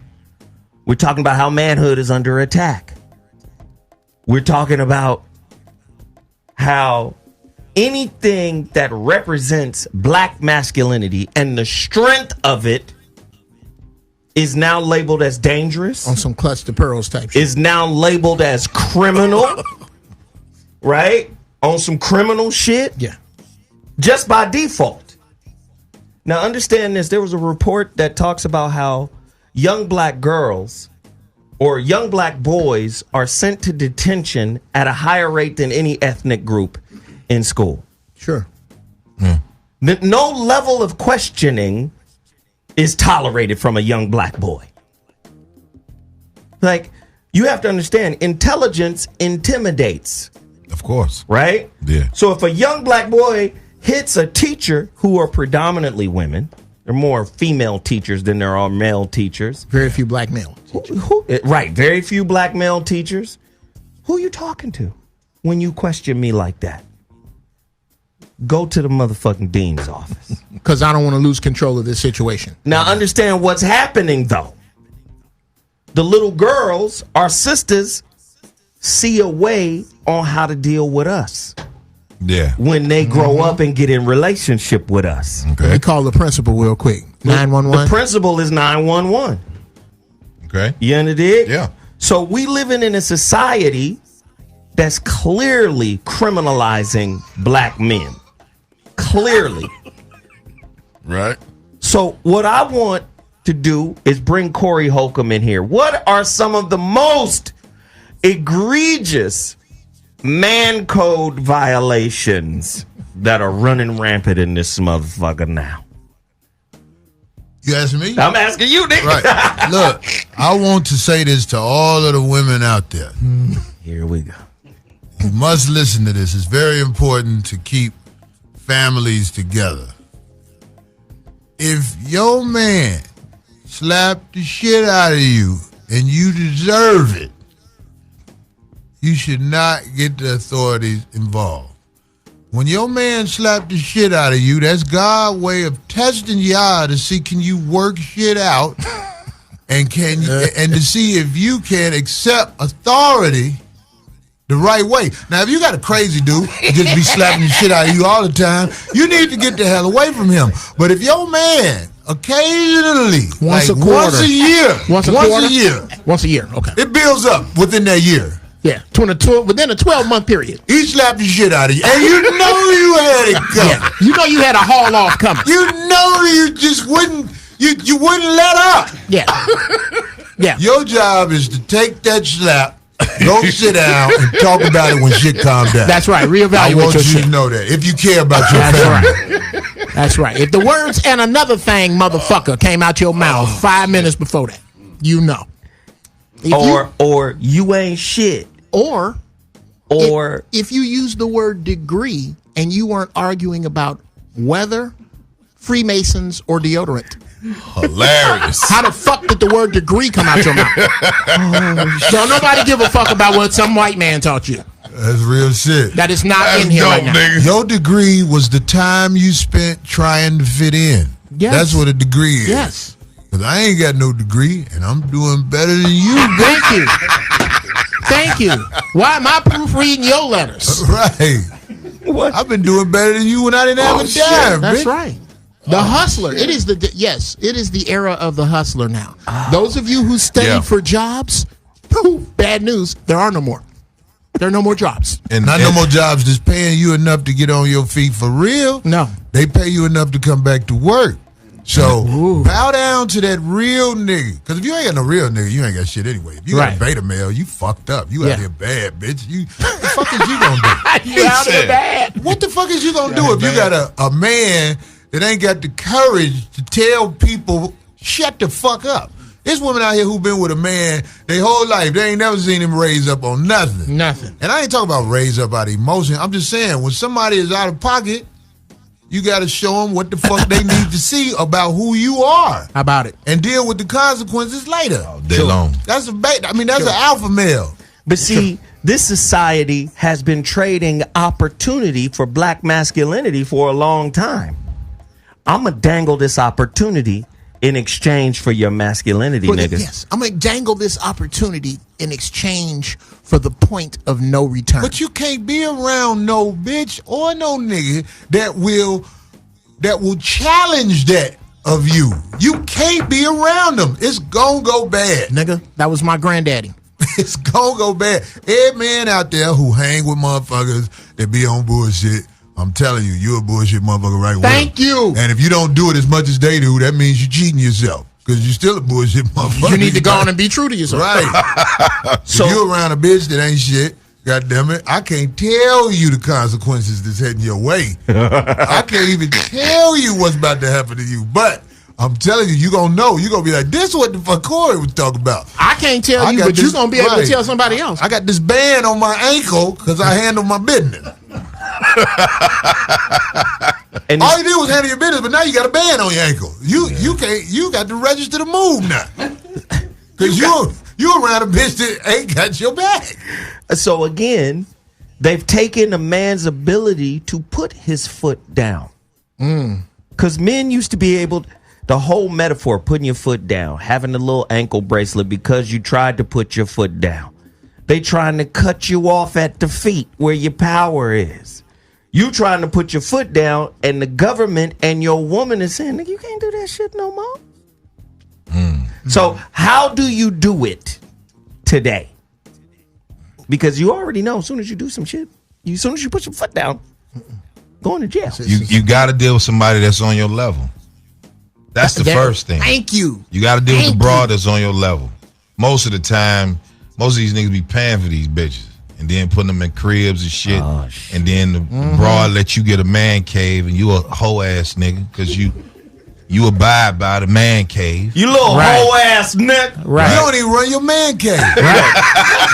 We're talking about how manhood is under attack. We're talking about how anything that represents black masculinity and the strength of it is now labeled as dangerous. On some clutch the pearls type shit. Is now labeled as criminal. Right? On some criminal shit. Yeah. Just by default. Now understand this. There was a report that talks about how young black girls or young black boys are sent to detention at a higher rate than any ethnic group in school. Sure. Yeah. No level of questioning is tolerated from a young black boy. Like, you have to understand, intelligence intimidates. Of course. Right? Yeah. So if a young black boy hits a teacher who are predominantly women, there are more female teachers than there are male teachers. Very few black male teachers. Right. Very few black male teachers. Who are you talking to? when you question me like that, go to the motherfucking dean's office. Because I don't want to lose control of this situation. Now, understand what's happening, though. The little girls, our sisters, see a way on how to deal with us. Yeah. When they grow up and get in relationship with us. Okay. Let me call the principal real quick. 911. The principal is 911. Okay. You understand? Yeah. So we living in a society that's clearly criminalizing black men. Clearly. Right. So what I want to do is bring Corey Holcomb in here. What are some of the most egregious man code violations that are running rampant in this motherfucker now? You asking me? I'm asking you, nigga. Right. Look, I want to say this to all of the women out there. Here we go. You must listen to this. It's very important to keep families together. If your man slapped the shit out of you and you deserve it, you should not get the authorities involved. When your man slapped the shit out of you, that's God's way of testing y'all to see can you work shit out and and to see if you can accept authority the right way. Now, if you got a crazy dude that just be slapping the shit out of you all the time, you need to get the hell away from him. But if your man occasionally, once a year, okay, it builds up within that year. Yeah, within a 12-month period. He slapped the shit out of you. And you know you had it coming. Yeah. You know you had a haul off coming. You know you just wouldn't let up. Yeah. Yeah. Your job is to take that slap, go sit down, and talk about it when shit calms down. That's right. Reevaluate I want your you shit. to know that. If you care about your family. Right. That's right. If the words "and another thing, motherfucker" came out your mouth 5 minutes before that, you know. Or you ain't shit. Or if you use the word degree and you weren't arguing about weather, Freemasons, or deodorant. Hilarious. How the fuck did the word degree come out your mouth? Don't nobody give a fuck about what some white man taught you. That's real shit. That is not in here right now. Nigga. Your degree was the time you spent trying to fit in. Yes. That's what a degree is. Yes. Because I ain't got no degree, and I'm doing better than you. Thank you. Thank you. Why am I proofreading your letters? Right. What? I've been doing better than you when I didn't have a dime. That's bitch. right. The hustler. It is it is the era of the hustler now. Those of you who studied for jobs, bad news, there are no more. There are no more jobs. And no more jobs that's paying you enough to get on your feet for real. No. They pay you enough to come back to work. So bow down to that real nigga. Because if you ain't got no real nigga, you ain't got shit anyway. If you got a beta male, you fucked up. You out here bad, bitch. What the fuck is you gonna do? You out here bad. What the fuck is you gonna do if you got a man that ain't got the courage to tell people, shut the fuck up? There's women out here who been with a man their whole life. They ain't never seen him raise up on nothing. Nothing. And I ain't talking about raise up out of emotion. I'm just saying, when somebody is out of pocket, you got to show them what the fuck they need to see about who you are. How about it? And deal with the consequences later. All day long. That's that's an alpha male. But see, this society has been trading opportunity for black masculinity for a long time. I'm going to dangle this opportunity in exchange for your masculinity, niggas. Yes, I'm going to dangle this opportunity in exchange for the point of no return. But you can't be around no bitch or no nigga that will challenge that of you. You can't be around them. It's gonna go bad. Nigga, that was my granddaddy. It's gonna go bad. Every man out there who hang with motherfuckers that be on bullshit, I'm telling you, you're a bullshit motherfucker right away. Thank you. And if you don't do it as much as they do, that means you're cheating yourself. Because you're still a bullshit motherfucker. You need to go on and be true to yourself. Right. So you around a bitch that ain't shit, God damn it, I can't tell you the consequences that's heading your way. I can't even tell you what's about to happen to you. But I'm telling you, you're going to know. You're going to be like, this is what the fuck Corey was talking about. I can't tell you, but you're going to be able to tell somebody else. I got this band on my ankle because I handle my business. And all you did was handle your business, but now you got a band on your ankle. You can't. You got to register to move now because you around a bitch that ain't got your back. So again, They've taken a man's ability to put his foot down. Because men used to be able, the whole metaphor, putting your foot down, having a little ankle bracelet because you tried to put your foot down. They trying to cut you off at the feet where your power is. You trying to put your foot down, and the government and your woman is saying, "Nigga, you can't do that shit no more." So how do you do it today? Because you already know as soon as you do some shit, as soon as you put your foot down, going to jail. You got to deal with somebody that's on your level. That's the first thing. Thank you. You got to deal with the broad that's on your level. Most of the time, most of these niggas be paying for these bitches and then putting them in cribs and shit. And then the broad let you get a man cave and you a hoe ass nigga because you abide by the man cave. You little hoe ass nigga. You don't even run your man cave.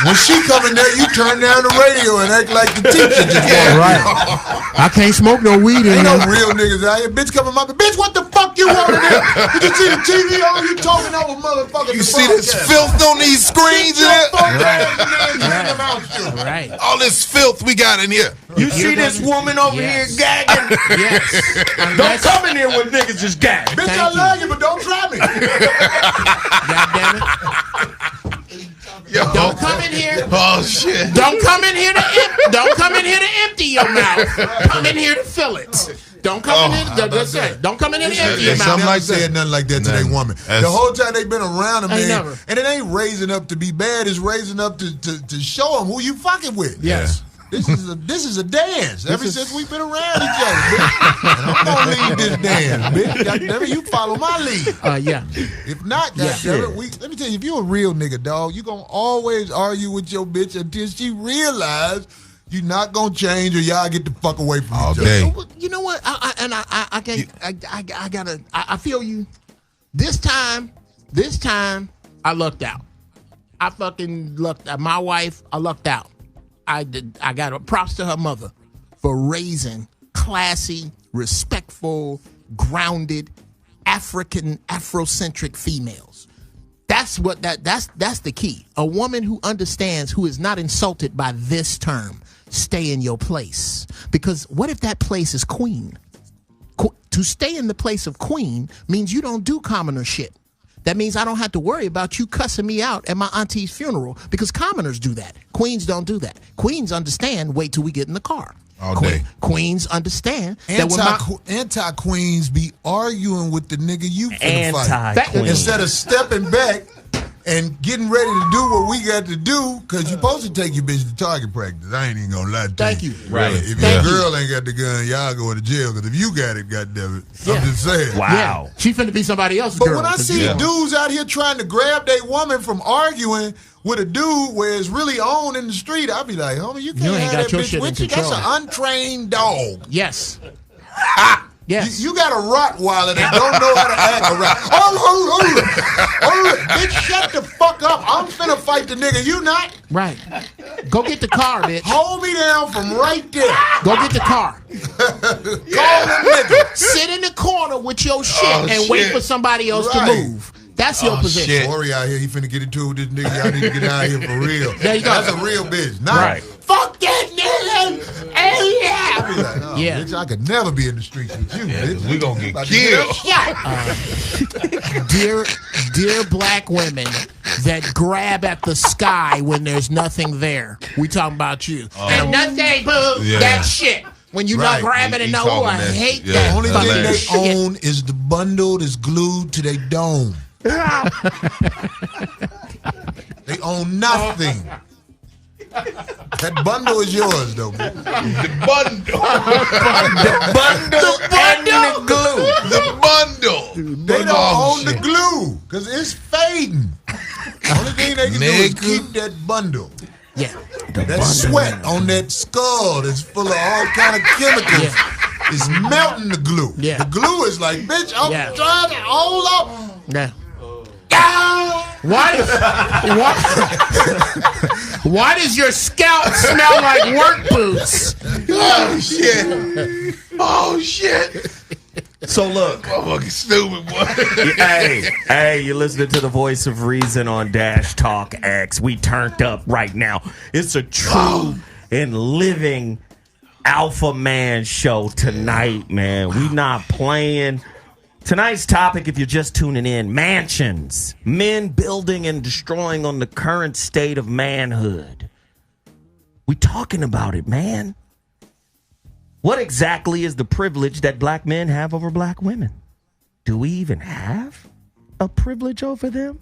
When she come in there, you turn down the radio and act like the teacher just I can't smoke no weed in Ain't here. no real niggas out here. Bitch coming my bitch, what the fuck you want in there? Did you see the TV on? You talking over motherfuckers. You see this filth on these screens? Right. All this filth we got in here. You see this woman over here gagging? Don't come in here when niggas just gag. Bitch, I love you, but don't try me. God damn it. Don't come in here. Oh shit. Don't come in here to don't come in here to empty your mouth. Come in here to fill it. Don't come in here. That's it. Don't come in here to empty your mouth. Something like said nothing like that to their woman. The whole time they've been around a man, and it ain't raising up to be bad. It's raising up to show them who you fucking with. Yes. This is a dance. Ever since we've been around each other, bitch. And I'm gonna lead this dance, bitch. Goddamn it, you follow my lead. Yeah. If not, goddamn it, let me tell you, if you a real nigga, dog, you gonna always argue with your bitch until she realize you're not gonna change or y'all get the fuck away from each other. You know what? I feel you. This time, I lucked out. I fucking lucked out. My wife, I lucked out. I got a props to her mother for raising classy, respectful, grounded, Afrocentric females. That's the key. A woman who understands, who is not insulted by this term. Stay in your place. Because what if that place is queen? To stay in the place of queen means you don't do commoner shit. That means I don't have to worry about you cussing me out at my auntie's funeral because commoners do that. Queens don't do that. Queens understand, wait till we get in the car. All day. Queens understand that anti-queens be arguing with the nigga you finna fight. Instead of stepping back and getting ready to do what we got to do, because you're supposed to take your bitch to target practice. I ain't even gonna lie to you. Thank you. Right. If your girl ain't got the gun, y'all going to jail, because if you got it, goddammit, I'm just saying. Wow. Yeah. She finna be somebody else's girl. But when I see dudes out here trying to grab their woman from arguing with a dude where it's really on in the street, I be like, homie, you can't have that bitch with you. That's an untrained dog. Yes. Yes. You got a Rottweiler that don't know how to act around. Bitch, shut the fuck up. I'm finna fight the nigga. You not? Right. Go get the car, bitch. Hold me down from right there. Go get the car. Call the nigga. Sit in the corner with your shit and wait for somebody else to move. That's your position. Corey out here, he finna get into it with this nigga. Y'all need to get out of here for real. There you go. That's a real bitch. Not fuck that nigga. Hey, yeah. I be like, bitch, I could never be in the streets with you, bitch. We gonna get killed. Dear black women that grab at the sky when there's nothing there. We talking about you. And nothing, boo. That shit. When you not grabbing and know, I hate that. The only thing they own is the bundle that's glued to their dome. They own nothing. That bundle is yours, though. Man. The bundle. And the glue. The bundle. They don't own the glue because it's fading. Only thing they can do is keep that bundle. Yeah. That sweat on that skull that's full of all kind of chemicals is melting the glue. Yeah. The glue is like, bitch, I'm trying to hold up. Yeah. Why does your scalp smell like work boots? Oh shit. So look, fucking stupid boy. hey, you're listening to the voice of reason on Dash Talk X. We turned up right now. It's a true and living alpha man show tonight, man. We not playing. Tonight's topic, if you're just tuning in, mansions. Men building and destroying on the current state of manhood. We talking about it, man. What exactly is the privilege that black men have over black women? Do we even have a privilege over them?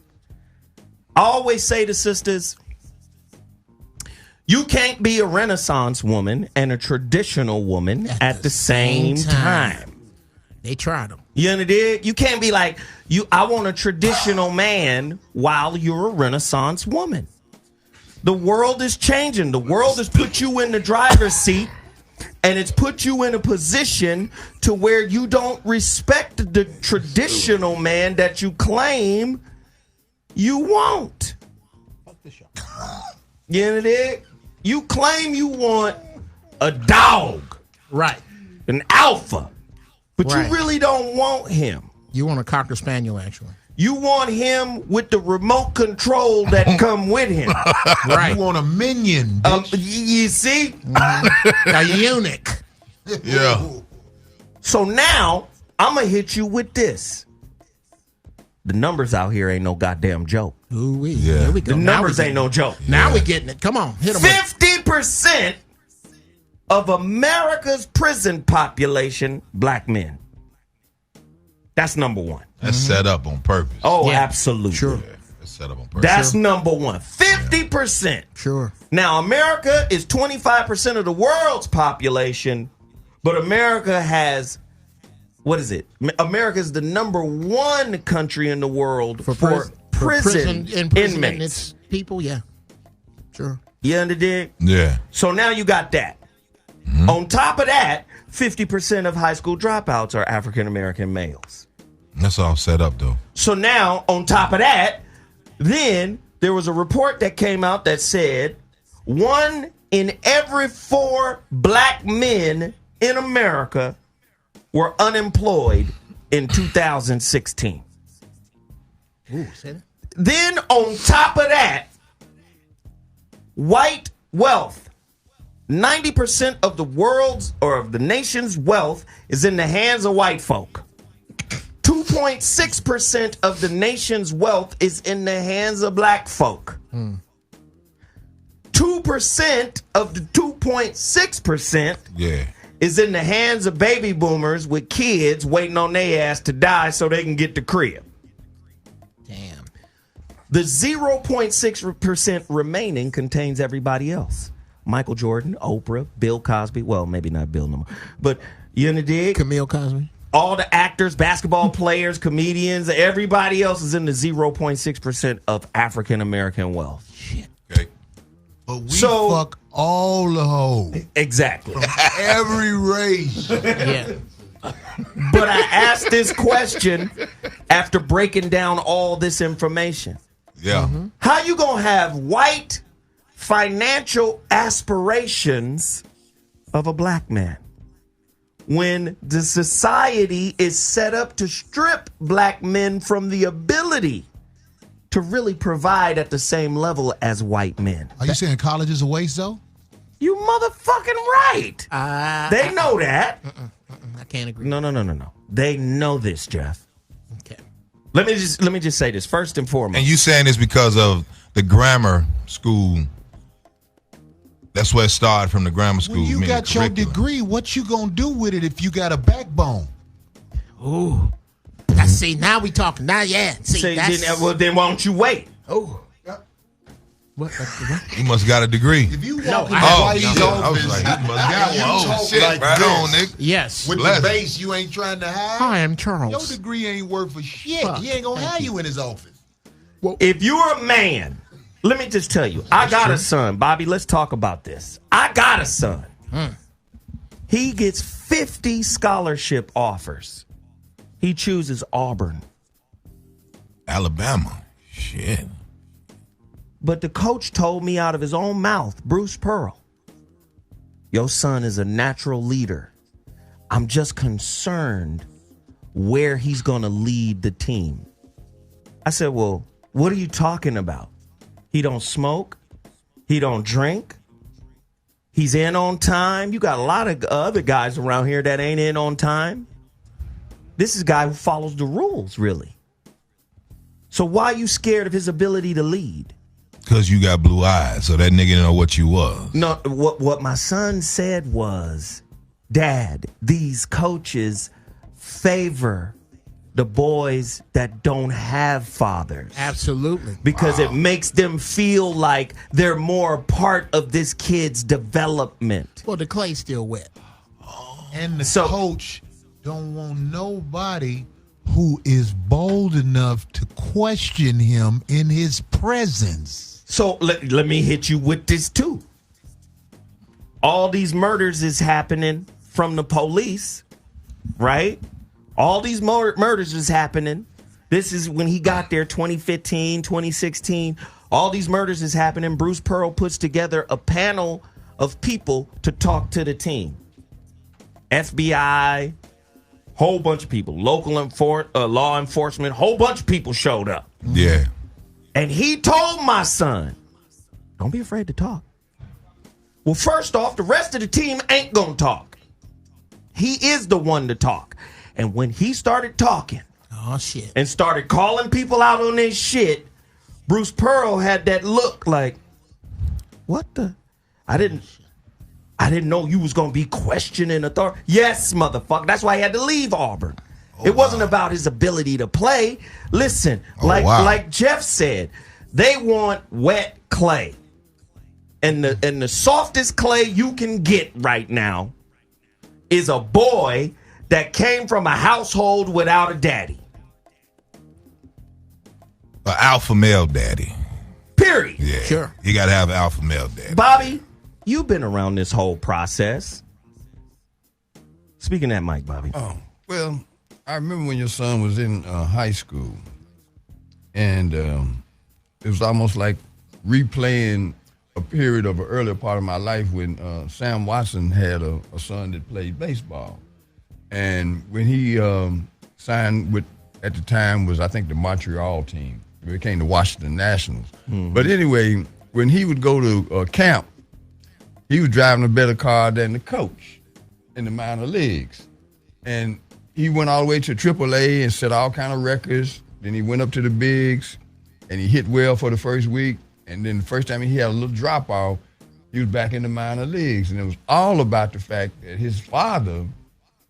I always say to sisters, you can't be a Renaissance woman and a traditional woman at the same time. They tried them. You understand? You can't be like, I want a traditional man while you're a Renaissance woman. The world is changing. The world has put you in the driver's seat, and it's put you in a position to where you don't respect the traditional man that you claim you want. You understand? You claim you want a dog. Right. An alpha. But Right. you really don't want him. You want a Cocker Spaniel, actually. You want him with the remote control that come with him. Right. You want a minion, you see? A eunuch. Yeah. So now, I'm going to hit you with this. The numbers out here ain't no goddamn joke. Ooh-wee. Yeah. Here we go. The Now numbers we ain't getting no it. joke. Now we getting it. Come on. Hit them. 50% of America's prison population, black men. That's number one. That's set up on purpose. Oh, absolutely. Sure. Yeah, that's set up on purpose. That's number one. 50%. Sure. Now, America is 25% of the world's population, but America has, what is it? America is the number one country in the world for prison inmates. And its people, yeah. Sure. You understand? Yeah. So now you got that. On top of that, 50% of high school dropouts are African American males. That's all set up, though. So now, on top of that, then there was a report that came out that said 1 in every 4 black men in America were unemployed in 2016. Ooh, say that. Then on top of that, white wealth. 90% of the world's or of the nation's wealth is in the hands of white folk. 2.6% of the nation's wealth is in the hands of black folk. 2% of the 2.6% is in the hands of baby boomers with kids waiting on their ass to die so they can get the crib. Damn. The 0.6% remaining contains everybody else. Michael Jordan, Oprah, Bill Cosby. Well, maybe not Bill no more. But you know the dig? Camille Cosby. All the actors, basketball players, comedians, everybody else is in the 0.6% of African American wealth. Shit. Okay. But we fuck all the hoes. Exactly. From every race. Yeah. But I asked this question after breaking down all this information. Yeah. How you gonna have white financial aspirations of a black man when the society is set up to strip black men from the ability to really provide at the same level as white men? Are you saying college is a waste, though? You motherfucking right. They know that. I can't agree. No. They know this, Geoff. Okay. Let me just say this first and foremost. And you saying this because of the grammar school. That's where it started, from the grammar school. When you got your degree, what you gonna do with it if you got a backbone? Ooh. I see. Now we talking. Now, yeah. See, that's... then why don't you wait? Oh. What? He must got a degree. If you walk No, in I Whitey's I was office, like, he must got you one. Oh, talk shit. like Right this, on, Nick. Yes. with Bless the it. base you ain't trying to hide. Hi, I'm Your Charles. degree ain't worth for shit. Fuck, He ain't gonna thank have you. you in his office. If you're a man, let me just tell you, I got a son. Bobby, let's talk about this. I got a son. He gets 50 scholarship offers. He chooses Auburn. Alabama. Shit. But the coach told me out of his own mouth, Bruce Pearl, your son is a natural leader. I'm just concerned where he's going to lead the team. I said, well, what are you talking about? He don't smoke. He don't drink. He's in on time. You got a lot of other guys around here that ain't in on time. This is a guy who follows the rules, really. So why are you scared of his ability to lead? Because you got blue eyes, so that nigga didn't know what you was. No, what my son said was, Dad, these coaches favor the boys that don't have fathers. Absolutely. Because it makes them feel like they're more a part of this kid's development. Well, the clay's still wet. And the coach don't want nobody who is bold enough to question him in his presence. So let me hit you with this too. All these murders is happening from the police, right? All these murders is happening. This is when he got there, 2015, 2016. All these murders is happening. Bruce Pearl puts together a panel of people to talk to the team. FBI, whole bunch of people. Local law enforcement, whole bunch of people showed up. Yeah. And he told my son, don't be afraid to talk. Well, first off, the rest of the team ain't gonna talk. He is the one to talk. And when he started talking and started calling people out on this shit, Bruce Pearl had that look like, what the? I didn't know you was going to be questioning authority. Yes, motherfucker. That's why he had to leave Auburn. It wasn't about his ability to play. Listen, like Geoff said, they want wet clay. And the softest clay you can get right now is a boy that came from a household without a daddy. An alpha male daddy. Period. Yeah. Sure. You got to have an alpha male daddy. Bobby, you've been around this whole process. Speaking of that mic, Bobby. Oh, well, I remember when your son was in high school, and it was almost like replaying a period of an earlier part of my life when Sam Watson had a son that played baseball. And when he signed with, at the time was, I think, the Montreal team. It became the Washington Nationals. Mm-hmm. But anyway, when he would go to camp, he was driving a better car than the coach in the minor leagues. And he went all the way to AAA and set all kind of records. Then he went up to the bigs, and he hit well for the first week. And then the first time he had a little drop-off, he was back in the minor leagues. And it was all about the fact that his father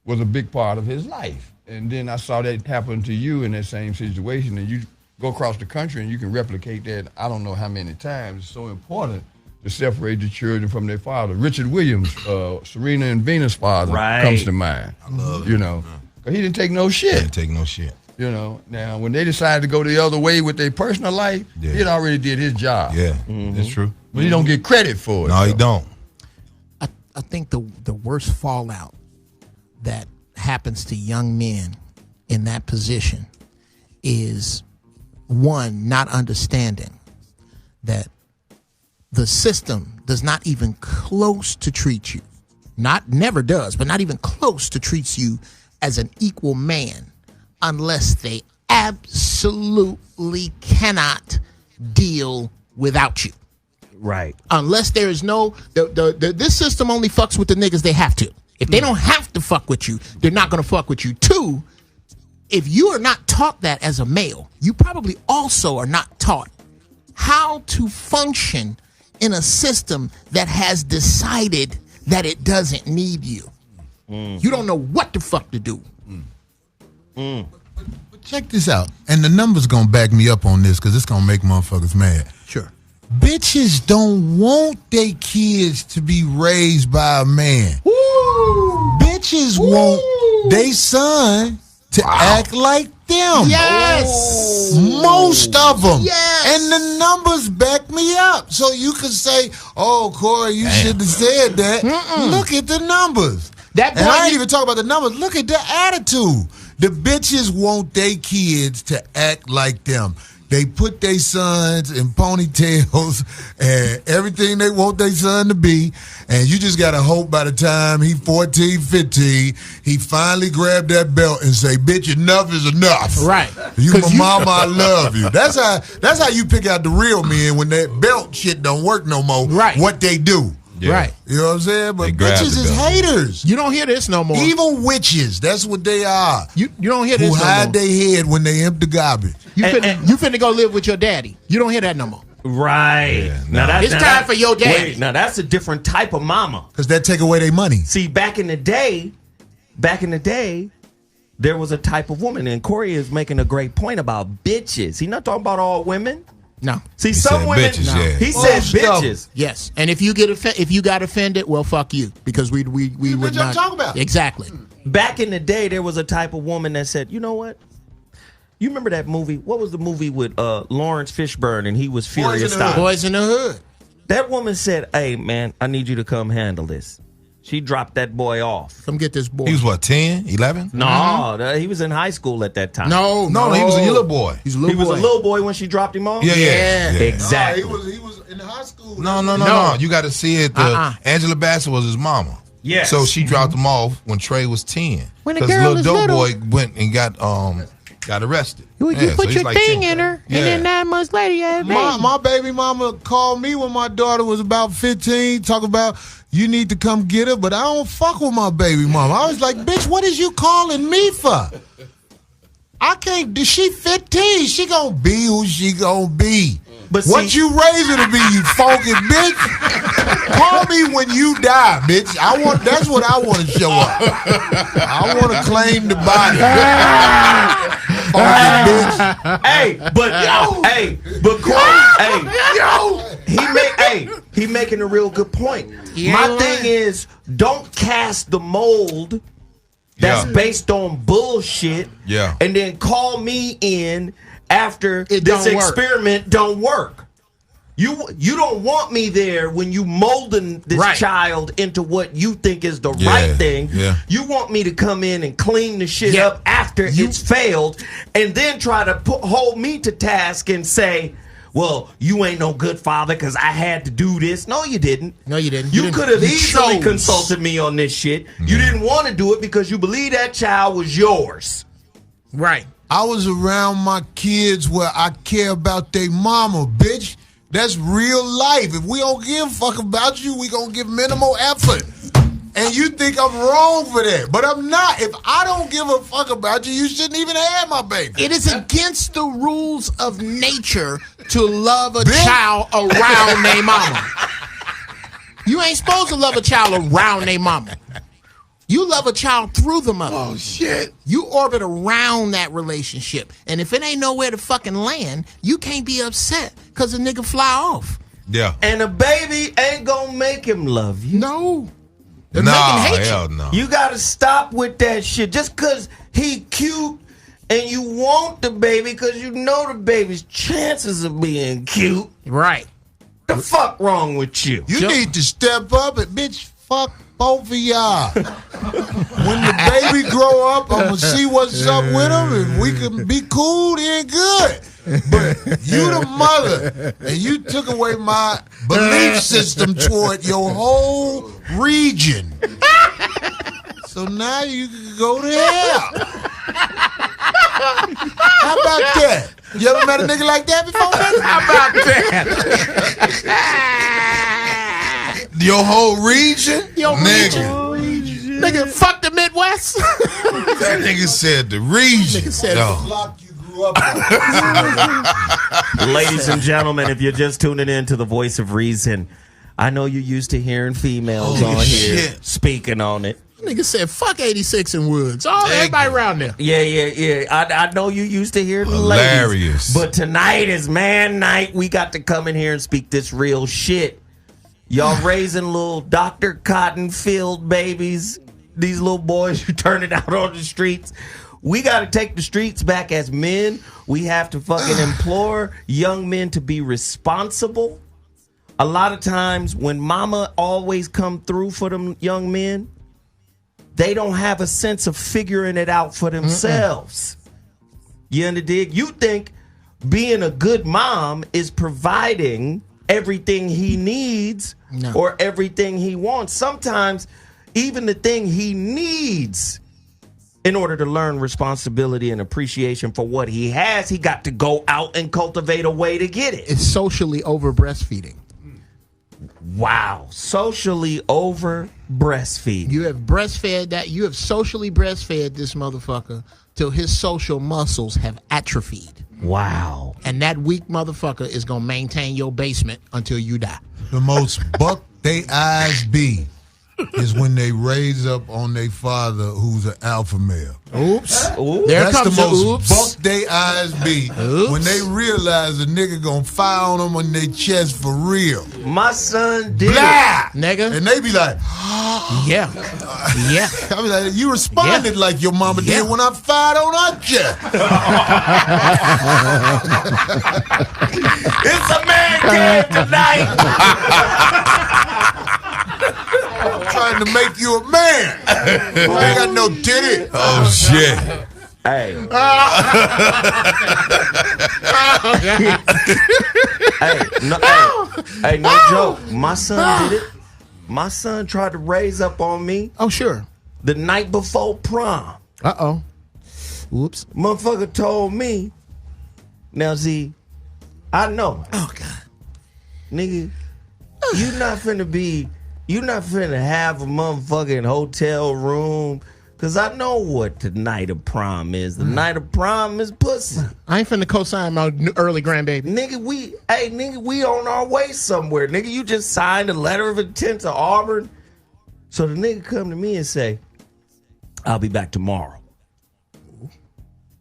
was a big part of his life. And then I saw that happen to you in that same situation. And you go across the country and you can replicate that I don't know how many times. It's so important to separate the children from their father. Richard Williams, Serena and Venus' father, comes to mind. I love it. You know, 'cause he didn't take no shit. Didn't take no shit. You know, now when they decided to go the other way with their personal life, he had already did his job. Yeah, that's true. But he don't get credit for it. No, he don't. I think the worst fallout that happens to young men in that position is, one, not understanding that the system does not even close to treat you, never does, but not even close to treats you as an equal man unless they absolutely cannot deal without you. Right. Unless there is no, this system only fucks with the niggas they have to. If they don't have to fuck with you, they're not going to fuck with you. Two, if you are not taught that as a male, you probably also are not taught how to function in a system that has decided that it doesn't need you. You don't know what the fuck to do. But check this out, and the numbers gonna back me up on this because it's gonna make motherfuckers mad. Sure. Bitches don't want their kids to be raised by a man. Woo! Bitches want their son to act like them. Yes. Most of them. Yes. And the numbers back me up. So you can say, oh, Corey, you shouldn't have said that. Look at the numbers. And I ain't even talking about the numbers. Look at the attitude. The bitches want their kids to act like them. They put their sons in ponytails and everything they want their son to be. And you just got to hope by the time he 14, 15, he finally grabbed that belt and say, bitch, enough is enough. Right. You my mama, I love you. That's how you pick out the real men when that belt shit don't work no more. Right. What they do. Yeah. Right. You know what I'm saying? But They grab bitches the is dog. haters. You don't hear this no more. Evil witches. That's what they are. You don't hear this Who no hide more. their head when they empty garbage. You finna go live with your daddy. You don't hear that no more. Right. Yeah, Now no. It's time for your daddy. Wait, now that's a different type of mama. Because that take away their money. See, back in the day, there was a type of woman, and Corey is making a great point about bitches. He's not talking about all women. No. See, some said women. bitches, No. yeah. He said Most of them. bitches. Yes, and if you got offended, well, fuck you, because we would bitch I'm not talking about. Exactly. Back in the day, there was a type of woman that said, you know what? You remember that movie? What was the movie with Lawrence Fishburne and he was Furious Style? Boys in the Hood. That woman said, hey, man, I need you to come handle this. She dropped that boy off. Come get this boy. He was what, 10, 11? No, he was in high school at that time. No, he was a little boy. He's a little He was boy. a little boy when she dropped him off? Yeah. Exactly. He was in high school. No. You got to see it. Angela Bassett was his mama. Yes. So she dropped him off when Trey was 10. When a Because girl little is dope little. boy went and got arrested. You Yeah, put so he's your like thing 10. in her, Yeah. and then 9 months later, you had a baby. My baby mama called me when my daughter was about 15, talk about you need to come get her, but I don't fuck with my baby mama. I was like, bitch, what is you calling me for? I can't. She 15. She gonna be who she gonna be. But what see- you raise her to be, you funky bitch? Call me when you die, bitch. That's what I want to show up. I want to claim the body. Funky bitch. He making a real good point. Yeah, My right. thing is, don't cast the mold that's Yeah. based on bullshit. Yeah. And then call me in after It this don't work. experiment don't work. You don't want me there when you molding this Right. child into what you think is the Yeah, right thing. yeah. You want me to come in and clean the shit Yeah. up after it's failed, and then try to hold me to task and say, "Well, you ain't no good father because I had to do this." No, you didn't. No, you didn't. You didn't. could have You easily chose. consulted me on this shit. You didn't want to do it because you believe that child was yours. Right. I was around my kids where I care about their mama, bitch. That's real life. If we don't give a fuck about you, we gonna give minimal effort. And you think I'm wrong for that, but I'm not. If I don't give a fuck about you, you shouldn't even have my baby. It is against the rules of nature to love a Bitch. child around their mama. You ain't supposed to love a child around their mama. You love a child through the mother. Oh shit. You orbit around that relationship. And if it ain't nowhere to fucking land, you can't be upset because a nigga fly off. Yeah. And a baby ain't gonna make him love you. No. They're No, making hate hell you. no. You gotta stop with that shit. Just cause he cute and you want the baby cause you know the baby's chances of being cute. Right. The fuck wrong with you? You need to step up and bitch fuck both of y'all. When the baby grow up, I'm gonna see what's up with him. If we can be cool, then good. But you the mother, and you took away my belief system toward your whole region. So now you can go to hell. How about that? You ever met a nigga like that before? How about that? Your whole region? Your nigga. region. Nigga, fuck the Midwest. That nigga said the region. Nigga said No. Block you grew up on. Ladies and gentlemen, if you're just tuning in to the Voice of Reason, I know you're used to hearing females on here shit. speaking on it. Nigga said fuck 86 and Woods. Oh, everybody around there. Yeah. I know you used to hear the Hilarious. ladies. But tonight is man night. We got to come in here and speak this real shit. Y'all raising little Dr. Cotton Field babies. These little boys who turn it out on the streets. We got to take the streets back as men. We have to fucking implore young men to be responsible. A lot of times when mama always come through for them young men, they don't have a sense of figuring it out for themselves. You understand? You think being a good mom is providing everything he needs or everything he wants. Sometimes even the thing he needs in order to learn responsibility and appreciation for what he has, he got to go out and cultivate a way to get it. It's socially over breastfeeding. Wow. Socially over breastfeed. You have breastfed that. You have socially breastfed this motherfucker till his social muscles have atrophied. Wow. And that weak motherfucker is going to maintain your basement until you die. The most buck they eyes be is when they raise up on their father who's an alpha male. Oops. There That's the most buck they eyes be when they realize the nigga gonna fire on them on their chest for real. My son did Blah! Nigga. And they be like, yeah. Yeah. I be like, you responded like your mama did when I fired on her chest. It's a man cave tonight. I'm trying to make you a man. I ain't got no titty. Oh, shit. Hey. No joke. My son did it. My son tried to raise up on me. Oh, sure. The night before prom. Uh-oh. Whoops. Motherfucker told me. Now, see, I know. Oh, God. Nigga, you not finna have a motherfucking hotel room. Cause I know what the night of prom is. The night of prom is pussy. I ain't finna co-sign my early grandbaby. Nigga, we on our way somewhere. Nigga, you just signed a letter of intent to Auburn. So the nigga come to me and say, I'll be back tomorrow.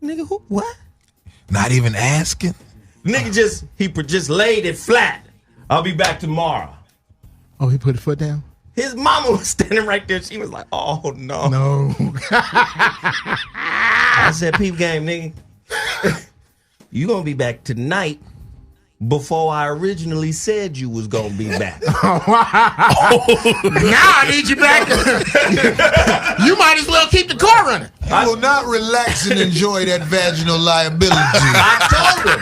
Nigga, what? Not even asking? Nigga just laid it flat. I'll be back tomorrow. Oh, he put his foot down? His mama was standing right there. She was like, oh, no. No. I said, peep game, nigga. You gonna be back tonight before I originally said you was gonna be back. Now I need you back. You might as well keep the car running. You will not relax and enjoy that vaginal liability I told him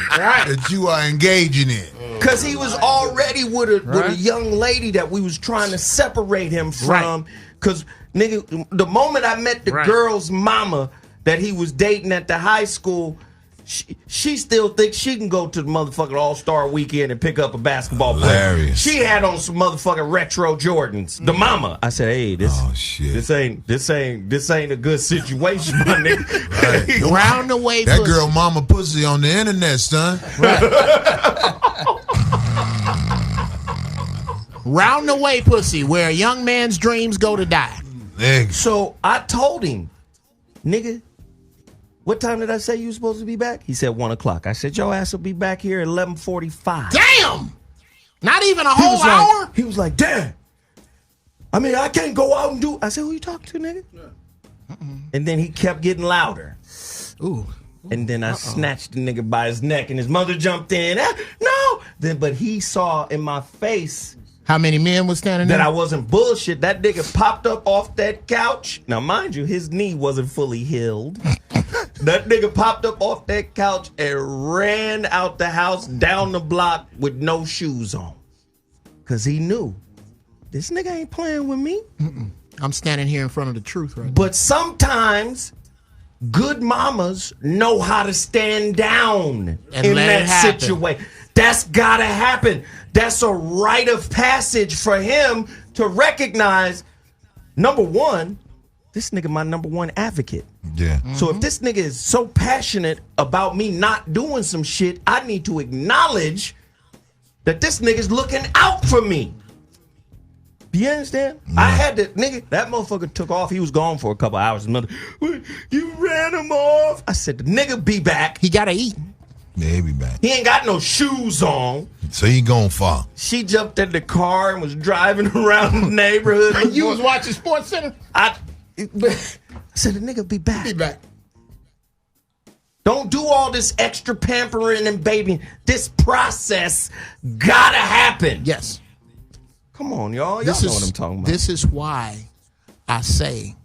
that you are engaging in. because he was already with a young lady that we was trying to separate him from. Because nigga, the moment I met the girl's mama that he was dating at the high school, she still thinks she can go to the motherfucking All-Star weekend and pick up a basketball player. She had on some motherfucking retro Jordans. The mama. I said, hey, this ain't a good situation, my nigga. Round the way that pussy. girl mama pussy on the internet, son. Round the way pussy, where a young man's dreams go to die. So I told him, nigga, what time did I say you were supposed to be back? He said 1 o'clock. I said, your ass will be back here at 11:45. Damn! Not even a whole hour? He was like, damn. I mean, I can't go out and do. I said, who you talking to, nigga? And then he kept getting louder. Ooh. And then I snatched the nigga by his neck, and his mother jumped in. No! But he saw in my face how many men was standing there? That I wasn't bullshit. That nigga popped up off that couch. Now, mind you, his knee wasn't fully healed. That nigga popped up off that couch and ran out the house, down the block with no shoes on. Because he knew, this nigga ain't playing with me. I'm standing here in front of the truth right now. But sometimes good mamas know how to stand down and in let that situation. That's gotta happen. That's a rite of passage for him to recognize, number one, this nigga my number one advocate. Yeah. So if this nigga is so passionate about me not doing some shit, I need to acknowledge that this nigga's looking out for me. Do you understand? Yeah. I had to, nigga, that motherfucker took off. He was gone for a couple hours. You ran him off. I said, the nigga be back. He gotta eat. Yeah, he'll be back. He ain't got no shoes on. So he gonna fall. She jumped in the car and was driving around the neighborhood. You was watching Sports Center? I said, the nigga be back. Be back. Don't do all this extra pampering and babying. This process gotta happen. Yes. Come on, y'all. Y'all know what I'm talking about. This is why I say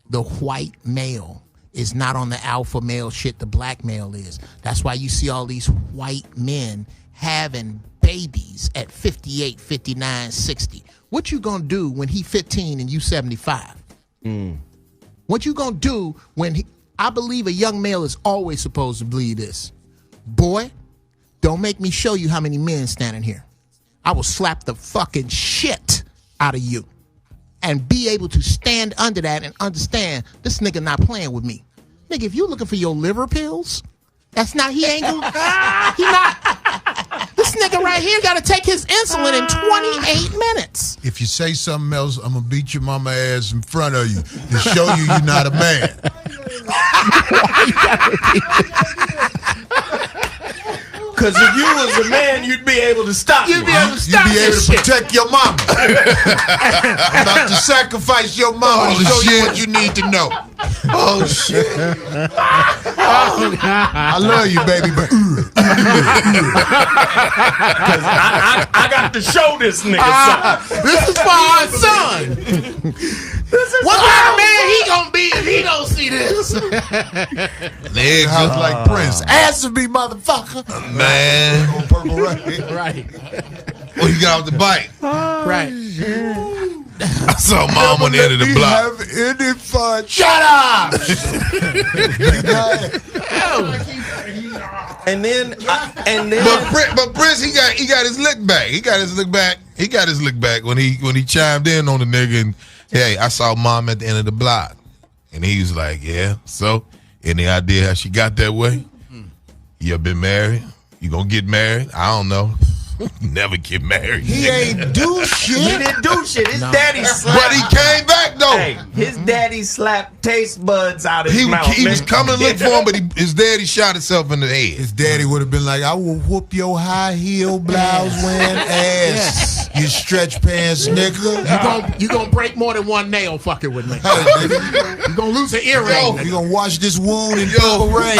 the white male is not on the alpha male shit the black male is. That's why you see all these white men having babies at 58, 59, 60. What you gonna do when he 15 and you 75? What you gonna do when I believe a young male is always supposed to believe this. Boy, don't make me show you how many men standing here. I will slap the fucking shit out of you. And be able to stand under that and understand this nigga not playing with me. Nigga, if you looking for your liver pills, that's not, he ain't gonna, he not. This nigga right here got to take his insulin in 28 minutes. If you say something else, I'm going to beat your mama ass in front of you to show you you're not a man. Because if you was a man, you'd be able to stop me. You'd be able to protect your mama. I'm about to sacrifice your mama to show you what you need to know. Oh, shit. I love you, baby, but... I got to show this nigga something. This is for our son. What kind of man he gonna be if he don't see this? Legs house like Prince. Answer me, motherfucker. Man. On purple rain. Right. Well, he got off the bike. Right. I saw mom on the end of the block. Have any fun? Shut up! And then, but Prince, he got his lick back. He got his lick back when he chimed in on the nigga and, hey, I saw mom at the end of the block. And he was like, yeah, so any idea how she got that way? You ever been married? You gonna get married? I don't know. Never get married. He ain't do shit. He didn't do shit. His daddy slapped. But he came back though. Hey, his daddy slapped taste buds out his mouth. He was coming to look for him, but his daddy shot himself in the head. His daddy would have been like, I will whoop your high heel blouse wearing ass. You stretch pants, nigga. You gonna break more than one nail fucking with me. Hey, nigga. You gonna lose an earring. You gonna wash this wound in purple rain,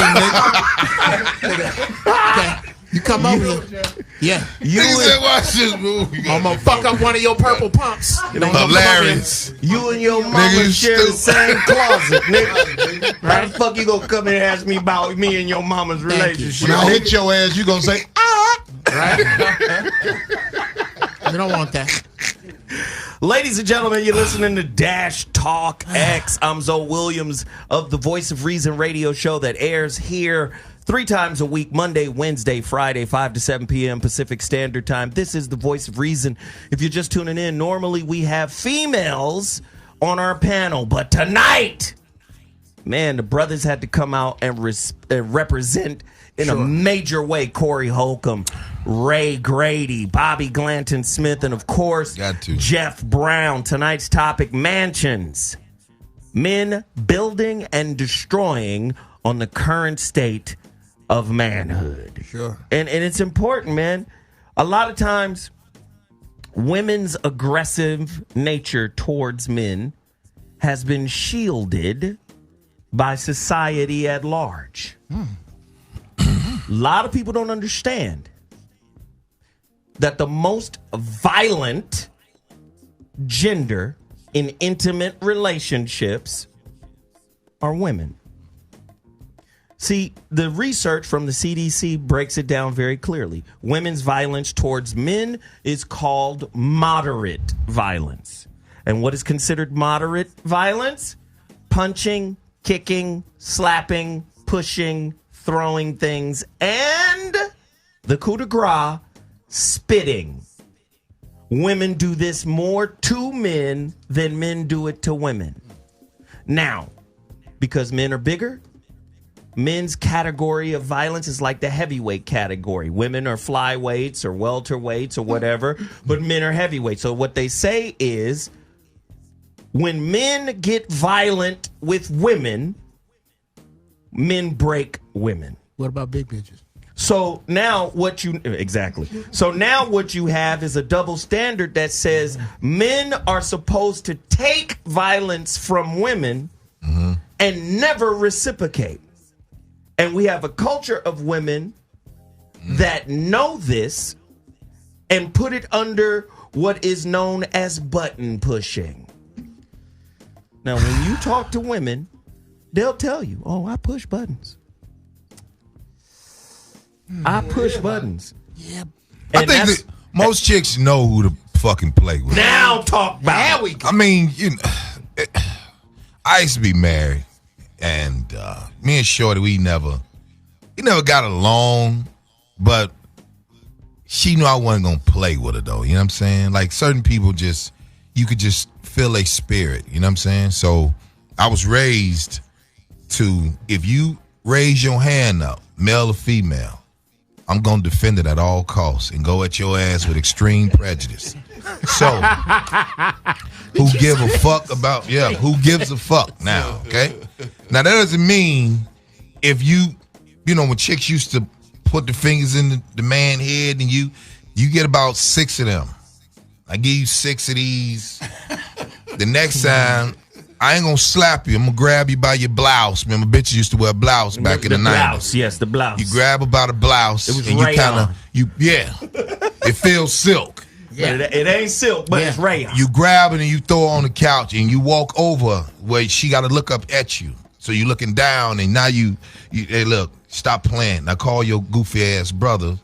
nigga. Okay. You come over here. Yeah. You said watch this movie. I'm gonna fuck up one of your purple pumps. Hilarious. You and your mama share the same closet, nigga. How the fuck you gonna come in and ask me about me and your mama's relationship? When I hit your ass, you gonna say, ah. Right? You don't want that. Ladies and gentlemen, you're listening to Dash Talk X. I'm Zoe Williams of the Voice of Reason radio show that airs here 3 times a week, Monday, Wednesday, Friday, 5 to 7 p.m. Pacific Standard Time. This is the Voice of Reason. If you're just tuning in, normally we have females on our panel. But tonight, man, the brothers had to come out and represent in a major way. Corey Holcomb, Ray Grady, Bobby Glanton Smith, and of course, Geoff Brown. Tonight's topic, mansions. Men building and destroying on the current state of manhood. Sure. And it's important, man. A lot of times, women's aggressive nature towards men has been shielded by society at large. A lot of people don't understand that the most violent gender in intimate relationships are women. See, the research from the CDC breaks it down very clearly. Women's violence towards men is called moderate violence. And what is considered moderate violence? Punching, kicking, slapping, pushing, throwing things, and the coup de grace, spitting. Women do this more to men than men do it to women. Now, because men are bigger, men's category of violence is like the heavyweight category. Women are flyweights or welterweights or whatever, but men are heavyweights. So what they say is when men get violent with women, men break women. What about big bitches? So now what you have is a double standard that says men are supposed to take violence from women and never reciprocate. And we have a culture of women that know this and put it under what is known as button pushing. Now, when you talk to women, they'll tell you, oh, I push buttons. I push buttons. Yeah. I think that most chicks know who to fucking play with. Now talk about it. I mean, you know, I used to be married, and me and Shorty, we never got along, but she knew I wasn't gonna play with her though. You know what I'm saying? Like certain people you could just feel a spirit. You know what I'm saying? So I was raised to, if you raise your hand up, male or female, I'm gonna defend it at all costs and go at your ass with extreme prejudice. So who give a fuck about, who gives a fuck now, okay? Now that doesn't mean if you know, when chicks used to put the fingers in the man head and you get about 6 of them. I give you 6 of these. The next time, I ain't gonna slap you. I'm gonna grab you by your blouse. Remember, bitches used to wear blouse back in the 90s. Blouse, yes, the blouse. You grab her by the blouse. It was and it feels silk. Yeah. But it ain't silk, but it's rayon. You grab it and you throw her on the couch and you walk over where she got to look up at you. So you're looking down and now you hey, look, stop playing. Now call your goofy ass brother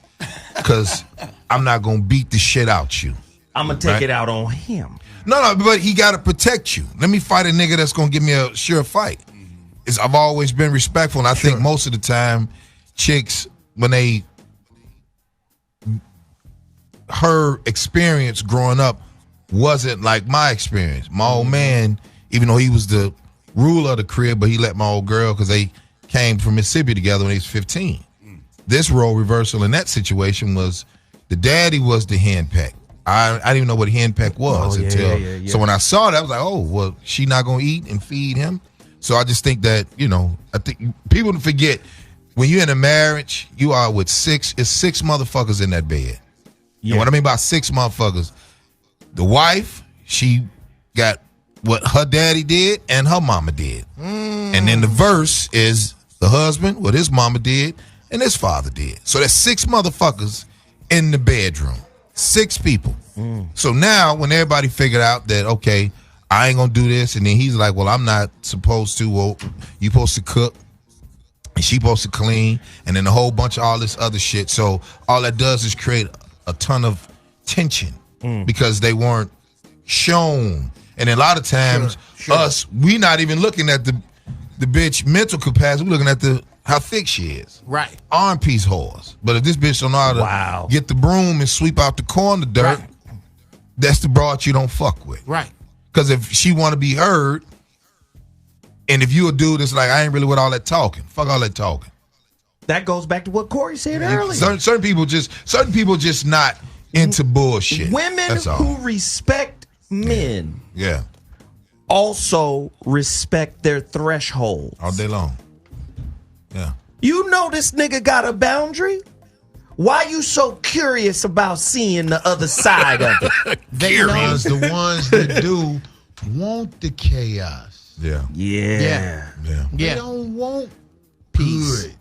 because I'm not going to beat the shit out you. I'm going to take it out on him. No, but he got to protect you. Let me fight a nigga that's going to give me a sure fight. I've always been respectful, and I think most of the time, chicks, when her experience growing up wasn't like my experience. My old man, even though he was the ruler of the crib, but he let my old girl, because they came from Mississippi together when he was 15. This role reversal in that situation was the daddy was the henpeck. I didn't even know what henpeck was until. So when I saw that, I was like, oh, well, she not going to eat and feed him? So I just think that, I think people forget when you're in a marriage, you are with 6 motherfuckers in that bed. Yeah. And what I mean by 6 motherfuckers, the wife, she got what her daddy did and her mama did. And then the verse is the husband, what his mama did and his father did. So there's 6 motherfuckers in the bedroom. 6 people. So now when everybody figured out that, okay, I ain't gonna do this, and then he's like, well, I'm not supposed to. Well, you supposed to cook, and she supposed to clean, and then a whole bunch of all this other shit. So all that does is create a ton of tension because they weren't shown. And a lot of times, we not even looking at the bitch mental capacity. We're looking at how thick she is. Right. Arm piece whores. But if this bitch don't know how to get the broom and sweep out the corner dirt, that's the broad you don't fuck with. Right. Because if she want to be heard, and if you a dude that's like, I ain't really with all that talking. Fuck all that talking. That goes back to what Corey said earlier. Certain people just not into bullshit. Women who respect men also respect their thresholds. All day long. Yeah. You know this nigga got a boundary? Why you so curious about seeing the other side of it? Because the ones that do want the chaos. Yeah. They don't want peace. Good.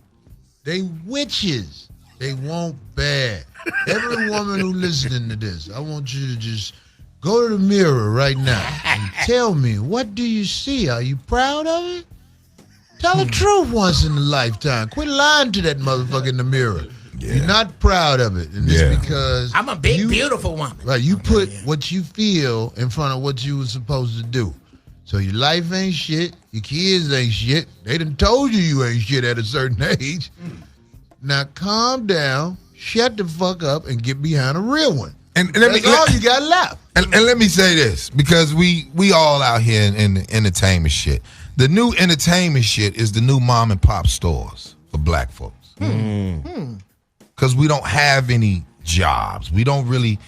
They witches. They want bad. Every woman who listening to this, I want you to just go to the mirror right now and tell me, what do you see? Are you proud of it? Tell the truth once in a lifetime. Quit lying to that motherfucker in the mirror. Yeah. You're not proud of it. And it's because I'm a big, beautiful woman. Right. You put what you feel in front of what you were supposed to do. So your life ain't shit. Your kids ain't shit. They done told you ain't shit at a certain age. Now calm down, shut the fuck up, and get behind a real one. And that's all you got left. And let me say this, because we all out here in the entertainment shit. The new entertainment shit is the new mom and pop stores for black folks. Because we don't have any jobs. We don't really.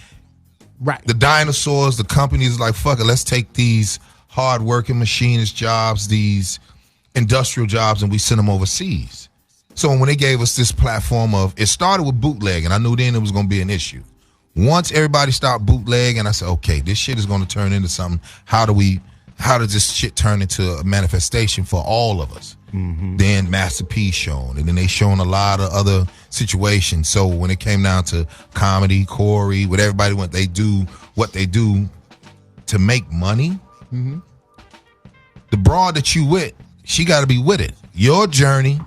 Right. The dinosaurs, the companies like, fuck it, let's take these hard-working machinist jobs, these industrial jobs, and we send them overseas. So when they gave us this platform it started with bootlegging. I knew then it was going to be an issue. Once everybody stopped bootlegging, I said, okay, this shit is going to turn into something. How does this shit turn into a manifestation for all of us? Then Master P shown, and then they shown a lot of other situations. So when it came down to comedy, Corey, what everybody went, they do what they do to make money. The broad that you with, she got to be with it. Your journey,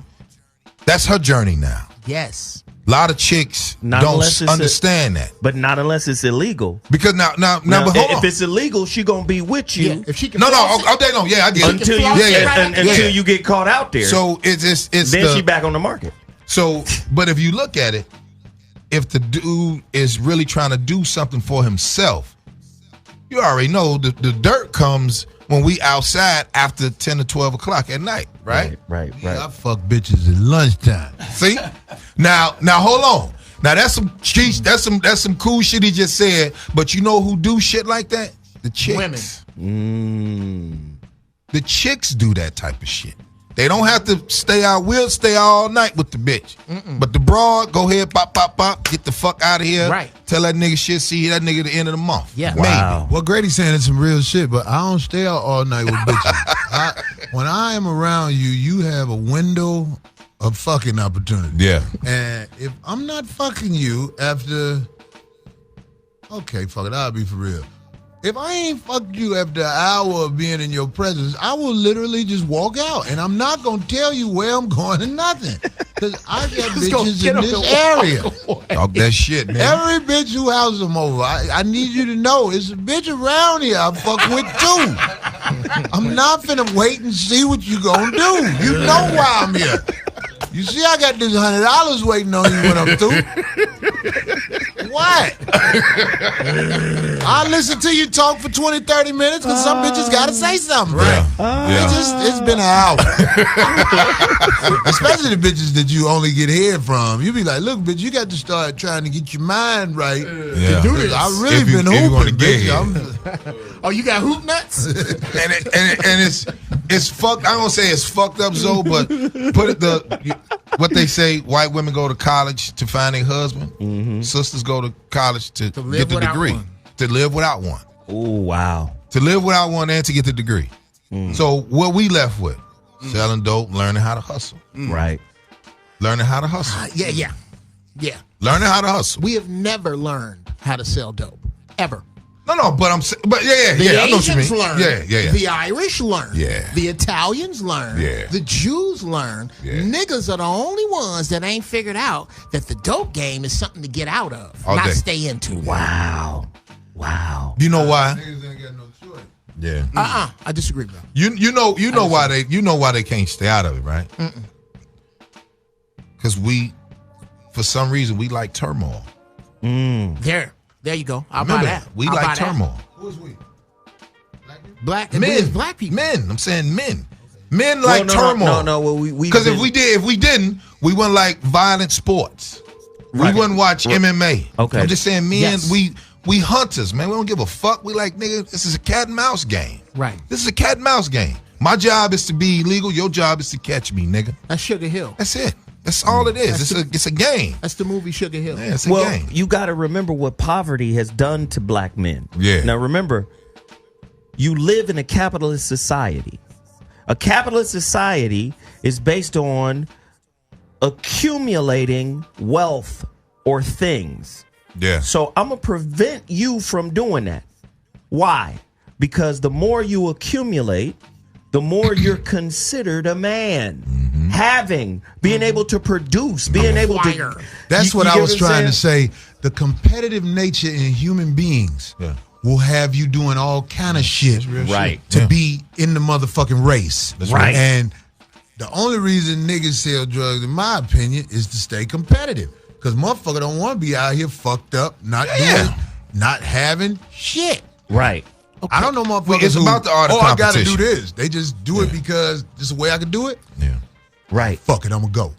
that's her journey now. Yes. A lot of chicks don't understand that. But not unless it's illegal. Because now but hold on. If it's illegal, she gonna be with you. Yeah, if she can all day long. Yeah, I get it. Until you get caught out there. So it's then she back on the market. So, but if you look at it, if the dude is really trying to do something for himself, you already know the dirt comes when we outside after 10 or 12 o'clock at night, right? Right. I fuck bitches at lunchtime. See? Now hold on. Now that's some cool shit he just said, but you know who do shit like that? The chicks. Women. The chicks do that type of shit. They don't have to stay out. We'll stay all night with the bitch. But the broad, go ahead, pop, get the fuck out of here. Right. Tell that nigga shit, see that nigga at the end of the month. Yeah. Maybe. Well, Grady's saying it's some real shit, but I don't stay out all night with bitches. When I am around you, you have a window of fucking opportunity. Yeah. And if I'm not fucking you after, okay, fuck it, I'll be for real. If I ain't fucked you after an hour of being in your presence, I will literally just walk out. And I'm not going to tell you where I'm going or nothing. Because I got bitches in this area. Talk that shit, man. Every bitch who house I'm over, I need you to know, it's a bitch around here I fuck with too. I'm not finna wait and see what you gonna do. You know why I'm here. You see, I got this $100 waiting on you when I'm through. What? I listen to you talk for 20, 30 minutes because some bitches got to say something. Right? It's been an hour. Especially the bitches that you only get head from. You be like, look, bitch, you got to start trying to get your mind right to do this. I really been hooping, bitch. Oh, you got hoop nuts? and it's fucked. I don't say it's fucked up, Zoe, but what they say, white women go to college to find a husband. Sisters go to college to get the degree. One. To live without one. Oh, wow. To live without one and to get the degree. So what we left with? Selling dope, learning how to hustle. Right. Learning how to hustle. Yeah. Learning how to hustle. We have never learned how to sell dope. Ever. No, but I know what you mean. The Asians learn. Yeah. The Irish learn. Yeah. The Italians learn. Yeah. The Jews learn. Yeah. Niggas are the only ones that ain't figured out that the dope game is something to get out of, All not day. stay into. Wow. You know why? Niggas ain't got no choice. Yeah. I disagree, bro. You know why they can't stay out of it, right? Because for some reason we like turmoil. There you go. I'll buy that. We I'll like buy that. turmoil. Who's we? Black Men. black people. Men. I'm saying men. Men like turmoil. No. Well, we because if we didn't, we wouldn't like violent sports. Right. We wouldn't watch MMA. Okay. I'm just saying, men. Yes. We hunters, man. We don't give a fuck. We like, nigga, this is a cat and mouse game. Right. This is a cat and mouse game. My job is to be illegal. Your job is to catch me, nigga. That's Sugar Hill. That's it. That's all it is. It's a game. That's the movie Sugar Hill. Yeah, it's a game. You got to remember what poverty has done to black men. Yeah. Now, remember, you live in a capitalist society. A capitalist society is based on accumulating wealth or things. Yeah. So I'm going to prevent you from doing that. Why? Because the more you accumulate, the more you're considered a man. Being able to produce, being able to. That's what I was trying to say. The competitive nature in human beings will have you doing all kind of shit to be in the motherfucking race. That's right. And the only reason niggas sell drugs, in my opinion, is to stay competitive. Because motherfucker don't want to be out here fucked up, not having shit. Right. Okay. I don't know motherfuckers It's about the art of I gotta do competition. this. They just do it because this is the way I can do it. Yeah. Right. Fuck it, I'm gonna go.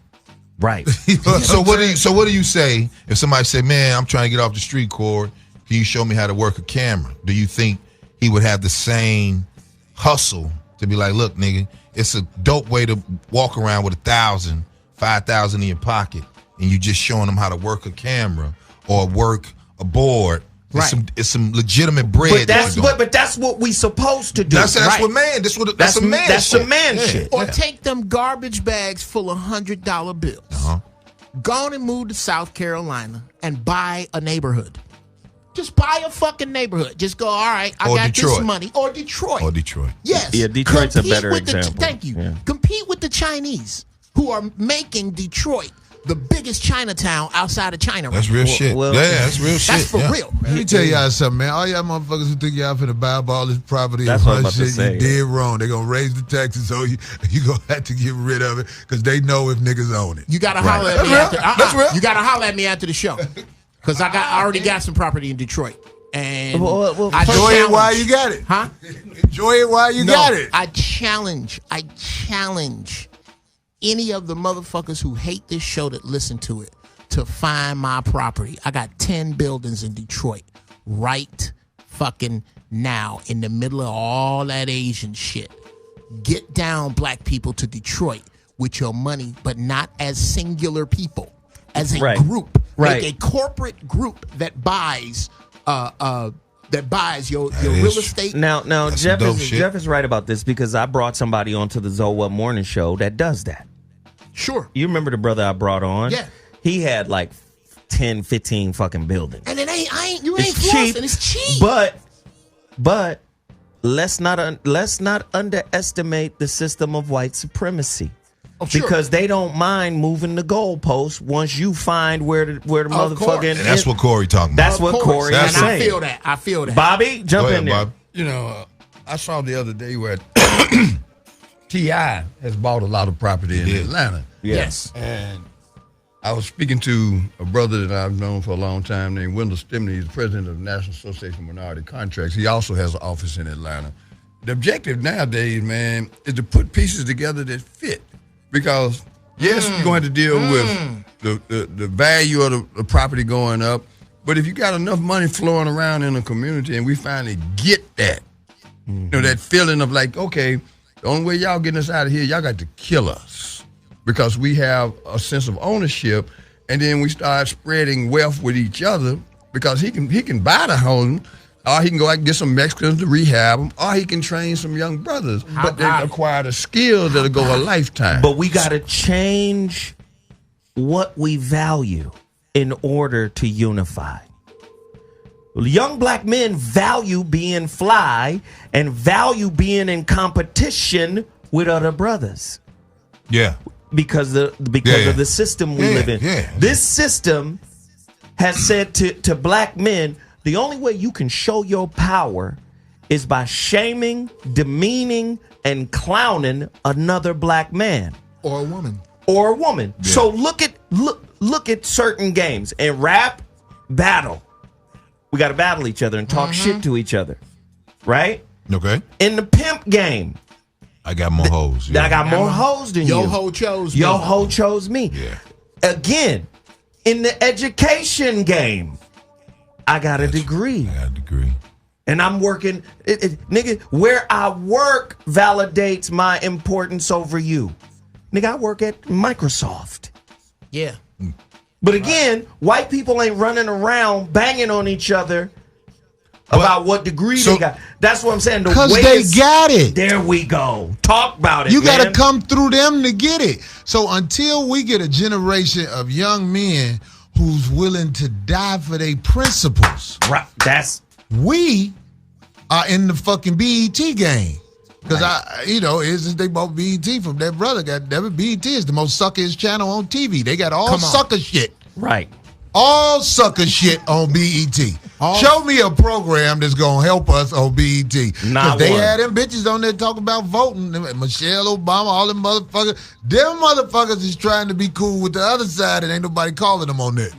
Right. So what do you say if somebody say, man, I'm trying to get off the street cord, can you show me how to work a camera? Do you think he would have the same hustle to be like, look, nigga, it's a dope way to walk around with 1,000, 5,000 in your pocket, and you just showing them how to work a camera or work a board? It's some legitimate bread. But that's what we supposed to do. That's what man. That's a man. That's shit. a man shit. Or take them garbage bags full of $100 bills. Go on and move to South Carolina and buy a neighborhood. Just buy a fucking neighborhood. Just go, all right, I got Detroit. this money. Or Detroit. Oh, Yes. Yeah, Detroit's a Compete better with example. Thank you. Yeah. Compete with the Chinese who are making Detroit the biggest Chinatown outside of China. That's real shit. well, yeah, that's real shit. That's for real. Let me tell y'all something, man. All y'all motherfuckers who think y'all finna buy up all this property That's and what I'm run about to shit, say. you dead wrong. They're gonna raise the taxes, so you gonna have to get rid of it because they know if niggas own it. You gotta holler at me after. That's real. You gotta holler at me after the show because I already got some property in Detroit. And I enjoy it while you got it. Huh? Enjoy it while you got it. I challenge any of the motherfuckers who hate this show that listen to it to find my property. I got 10 buildings in Detroit right fucking now in the middle of all that Asian shit. Get down, black people, to Detroit with your money, but not as singular people, as a group. Right. Like a corporate group that buys your real estate. Now Geoff is right about this because I brought somebody onto the Zoe Morning Show that does that. Sure. You remember the brother I brought on? Yeah. He had like 10, 15 fucking buildings. And it ain't It's flossing, it's cheap. But let's not underestimate the system of white supremacy. Oh, sure. Because they don't mind moving the goalposts once you find where the motherfucking. And that's what Corey talking about. That's what Corey is saying. I feel that. Bobby, jump in there. Bob. You know, I saw the other day where T.I. has bought a lot of property in Atlanta. Yes. And I was speaking to a brother that I've known for a long time named Wendell Stimney. He's the president of the National Association of Minority Contracts. He also has an office in Atlanta. The objective nowadays, man, is to put pieces together that fit. Because, yes, you're going to deal with the value of the property going up. But if you got enough money flowing around in a community and we finally get that, you know, that feeling of like, okay, the only way y'all getting us out of here, y'all got to kill us. Because we have a sense of ownership, and then we start spreading wealth with each other because he can buy the home, or he can go out and get some Mexicans to rehab them, or he can train some young brothers. But they acquire the skills that'll go a lifetime. But we got to change what we value in order to unify. Young black men value being fly and value being in competition with other brothers. Yeah. Because of the system we live in. Yeah. This system has said to black men, the only way you can show your power is by shaming, demeaning, and clowning another black man. Or a woman. Yeah. So look at certain games. In rap, battle. We got to battle each other and talk shit to each other. Right? Okay. In the pimp game, I got more hoes. I got more hoes than you. Your hoe chose me. Your hoe chose me. Yeah. Again, in the education game, I got a degree. And I'm working, nigga, where I work validates my importance over you. Nigga, I work at Microsoft. Yeah. But again, white people ain't running around banging on each other about what degree they got. That's what I'm saying. Because they got it. There we go. Talk about it, You got to man. come through them to get it. So until we get a generation of young men who's willing to die for their principles, right? We are in the fucking BET game. Because they bought BET from that brother. BET is the most suckiest channel on TV. They got all sucker shit. Right. All sucker shit on BET. Show me a program that's gonna help us on BET. Because they had them bitches on there talking about voting. Michelle Obama, all them motherfuckers. Them motherfuckers is trying to be cool with the other side and ain't nobody calling them on that.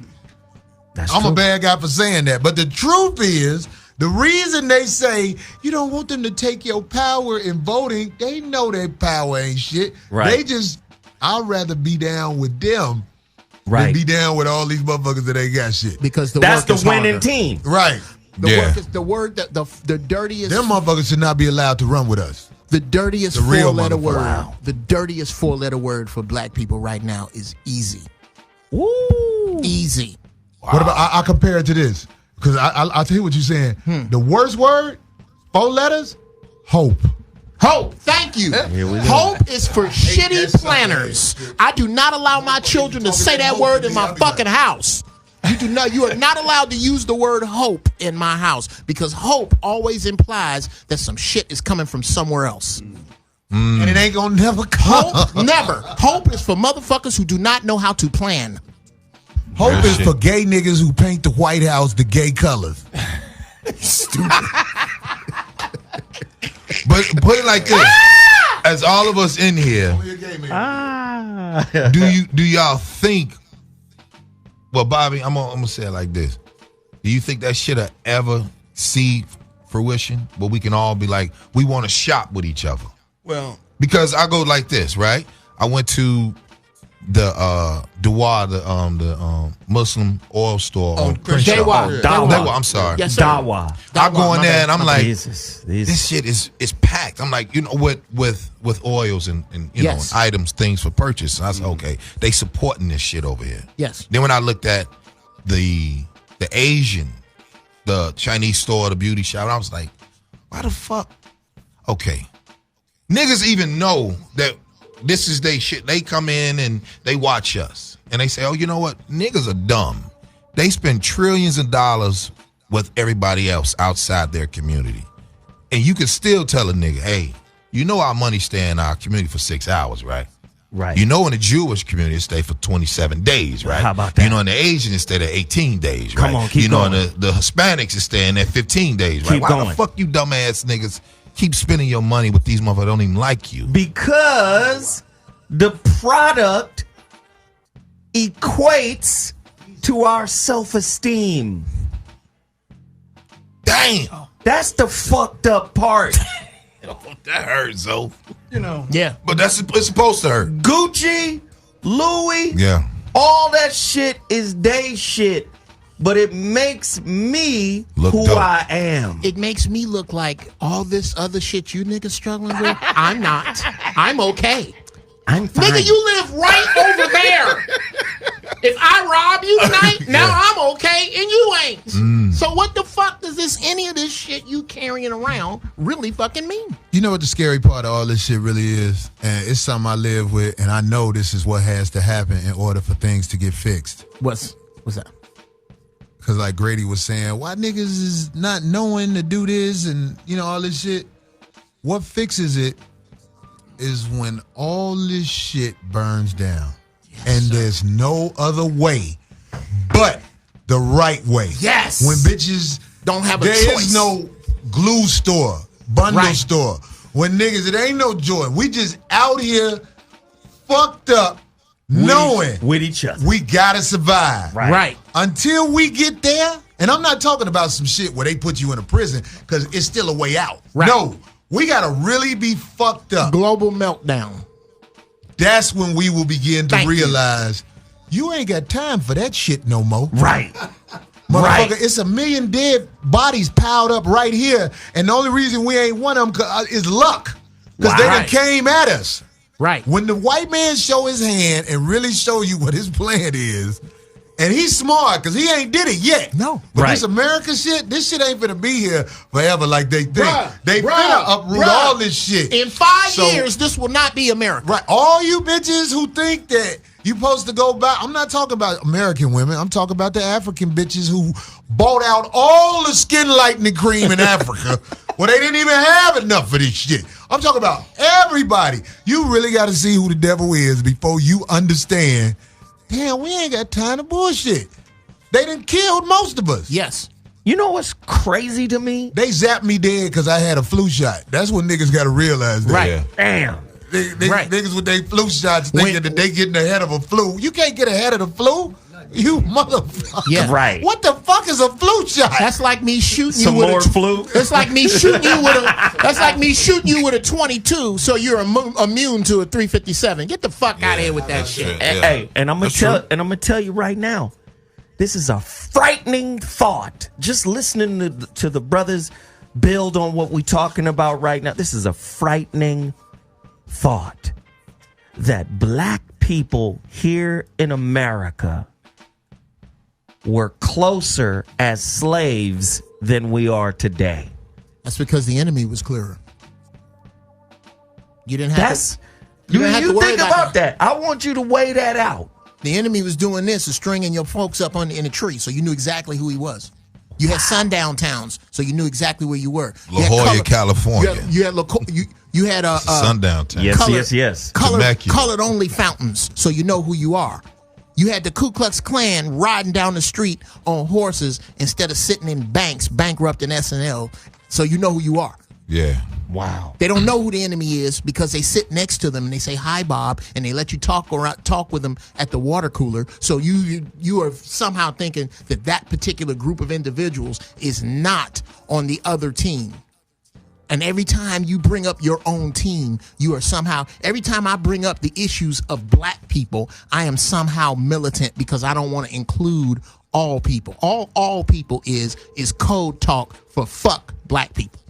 I'm a bad guy for saying that. But the truth is, the reason they say you don't want them to take your power in voting, they know their power ain't shit. Right. I'd rather be down with them than be down with all these motherfuckers that ain't got shit. Because that's the winning team. Right. The dirtiest. Them motherfuckers should not be allowed to run with us. The dirtiest real four-letter word. Wow. The dirtiest four-letter word for black people right now is easy. Woo. Easy. Wow. What about I compare it to this? Because I'll tell you what you're saying. The worst word, 4 letters, hope. Hope. Thank you. Hope is for shitty planners. I do not allow my children to say that word in my fucking house. You are not allowed to use the word hope in my house because hope always implies that some shit is coming from somewhere else. And it ain't gonna never come. Hope, never. Hope is for motherfuckers who do not know how to plan. Hope is for gay niggas who paint the White House the gay colors. Stupid. But put it like this: as all of us in here, do y'all think? Well, Bobby, I'm gonna say it like this: do you think that shit'll ever see fruition? Where we can all be like, we want to shop with each other. Well, because I go like this, right? I went to the Dawa, the Muslim oil store on Crenshaw. Dawa. I'm sorry. Yes, sir. Dawa. I go in there and I'm like, this shit is packed. I'm like, with oils and you know, and items, things for purchase. And I said, okay, they supporting this shit over here. Yes. Then when I looked at the Asian, the Chinese store, the beauty shop, I was like, why the fuck? Okay. Niggas even know that this is they shit. They come in and they watch us. And they say, oh, you know what? Niggas are dumb. They spend trillions of dollars with everybody else outside their community. And you can still tell a nigga, hey, you know our money stay in our community for 6 hours, right? Right. You know in the Jewish community it stay for 27 days, right? How about that? You know in the Asian it stay there 18 days, right? Come on, keep going. You know in the Hispanics it stay in there 15 days, right? Why the fuck you dumbass niggas keep spending your money with these motherfuckers that don't even like you? Because the product equates to our self-esteem. Damn. That's the fucked up part. That hurts, though. You know. Yeah. But it's supposed to hurt. Gucci, Louis, yeah, all that shit is they shit. But it makes me look who dope. I am. It makes me look like all this other shit you niggas struggling with. I'm not. I'm okay. I'm fine. Nigga, you live right over there. If I rob you tonight, now I'm okay and you ain't. So what the fuck does any of this shit you carrying around really fucking mean? You know what the scary part of all this shit really is? And it's something I live with, and I know this is what has to happen in order for things to get fixed. What's that? Because like Grady was saying, why niggas is not knowing to do this and, you know, all this shit. What fixes it is when all this shit burns down. Yes, and there's no other way but the right way. Yes. When bitches don't have a choice. There is no glue store, bundle store. When niggas, it ain't no joy. We just out here fucked up knowing with each other. We gotta survive. Right. Until we get there, and I'm not talking about some shit where they put you in a prison because it's still a way out. Right. No, we gotta really be fucked up. Global meltdown. That's when we will begin to realize you ain't got time for that shit no more. Right. Motherfucker, it's 1 million dead bodies piled up right here, and the only reason we ain't one of them is luck. Because they done came at us. Right. When the white man show his hand and really show you what his plan is, and he's smart because he ain't did it yet. No. But this America shit, this shit ain't finna be here forever like they think. They finna uproot all this shit. In 5 years, this will not be America. Right. All you bitches who think that you supposed to go back, I'm not talking about American women. I'm talking about the African bitches who bought out all the skin lightening cream in Africa. Well, they didn't even have enough for this shit. I'm talking about everybody. You really got to see who the devil is before you understand, damn, we ain't got time to bullshit. They done killed most of us. Yes. You know what's crazy to me? They zapped me dead because I had a flu shot. That's what niggas got to realize. That. Right. Yeah. Damn. Niggas with their flu shots thinking that they getting ahead of a flu. You can't get ahead of the flu. You motherfucker. Yeah. Right. What the fuck is a flu shot? That's like me shooting Some you with more a flu. It's like me shooting you with That's like me shooting you with a 22, so you're immune to a 357. Get the fuck out of here with that shit. Hey, and I'm gonna tell you right now, this is a frightening thought. Just listening to the brothers build on what we're talking about right now. This is a frightening thought that black people here in America were closer as slaves than we are today. That's because the enemy was clearer. You didn't have you think about that. I want you to weigh that out. The enemy was doing this, is stringing your folks up in a tree, so you knew exactly who he was. You had sundown towns, so you knew exactly where you were. La Jolla, California. You had sundown town. Yes. Colored only fountains, so you know who you are. You had the Ku Klux Klan riding down the street on horses instead of sitting in banks, bankrupting SNL, so you know who you are. Yeah. Wow. They don't know who the enemy is because they sit next to them and they say, "Hi, Bob," and they let you talk with them at the water cooler. So you are somehow thinking that particular group of individuals is not on the other team. And every time you bring up your own team, you are somehow, every time I bring up the issues of black people, I am somehow militant because I don't want to include all people. All people is code talk for fuck black people.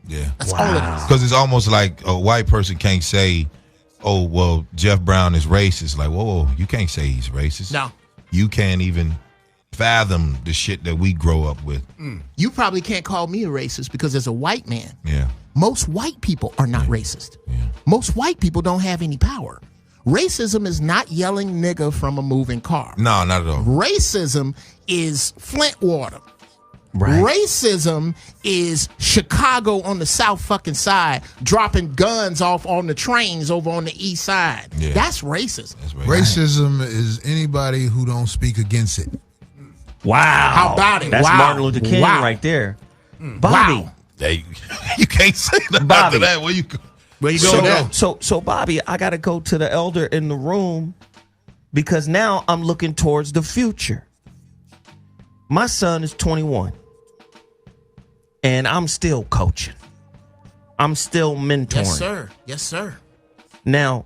Yeah. That's all it is. Because it's almost like a white person can't say, "Oh, well, Jeff Brown is racist." Like, whoa, you can't say he's racist. No. You can't even fathom the shit that we grow up with. You probably can't call me a racist because as a white man, most white people are not racist. Most white people don't have any power. Racism is not yelling nigga from a moving car. No, not at all. Racism is Flint water. Right. Racism is Chicago on the south fucking side dropping guns off on the trains over on the east side. Yeah. That's racism. Racism is anybody who don't speak against it. Wow. How about it? That's Wow. Martin Luther King Wow. right there. Bobby. Wow. Hey, you can't say that Bobby. after that. Where you go now? So Bobby, I got to go to the elder in the room because now I'm looking towards the future. My son is 21 and I'm still coaching. I'm still mentoring. Yes, sir. Yes, sir. Now,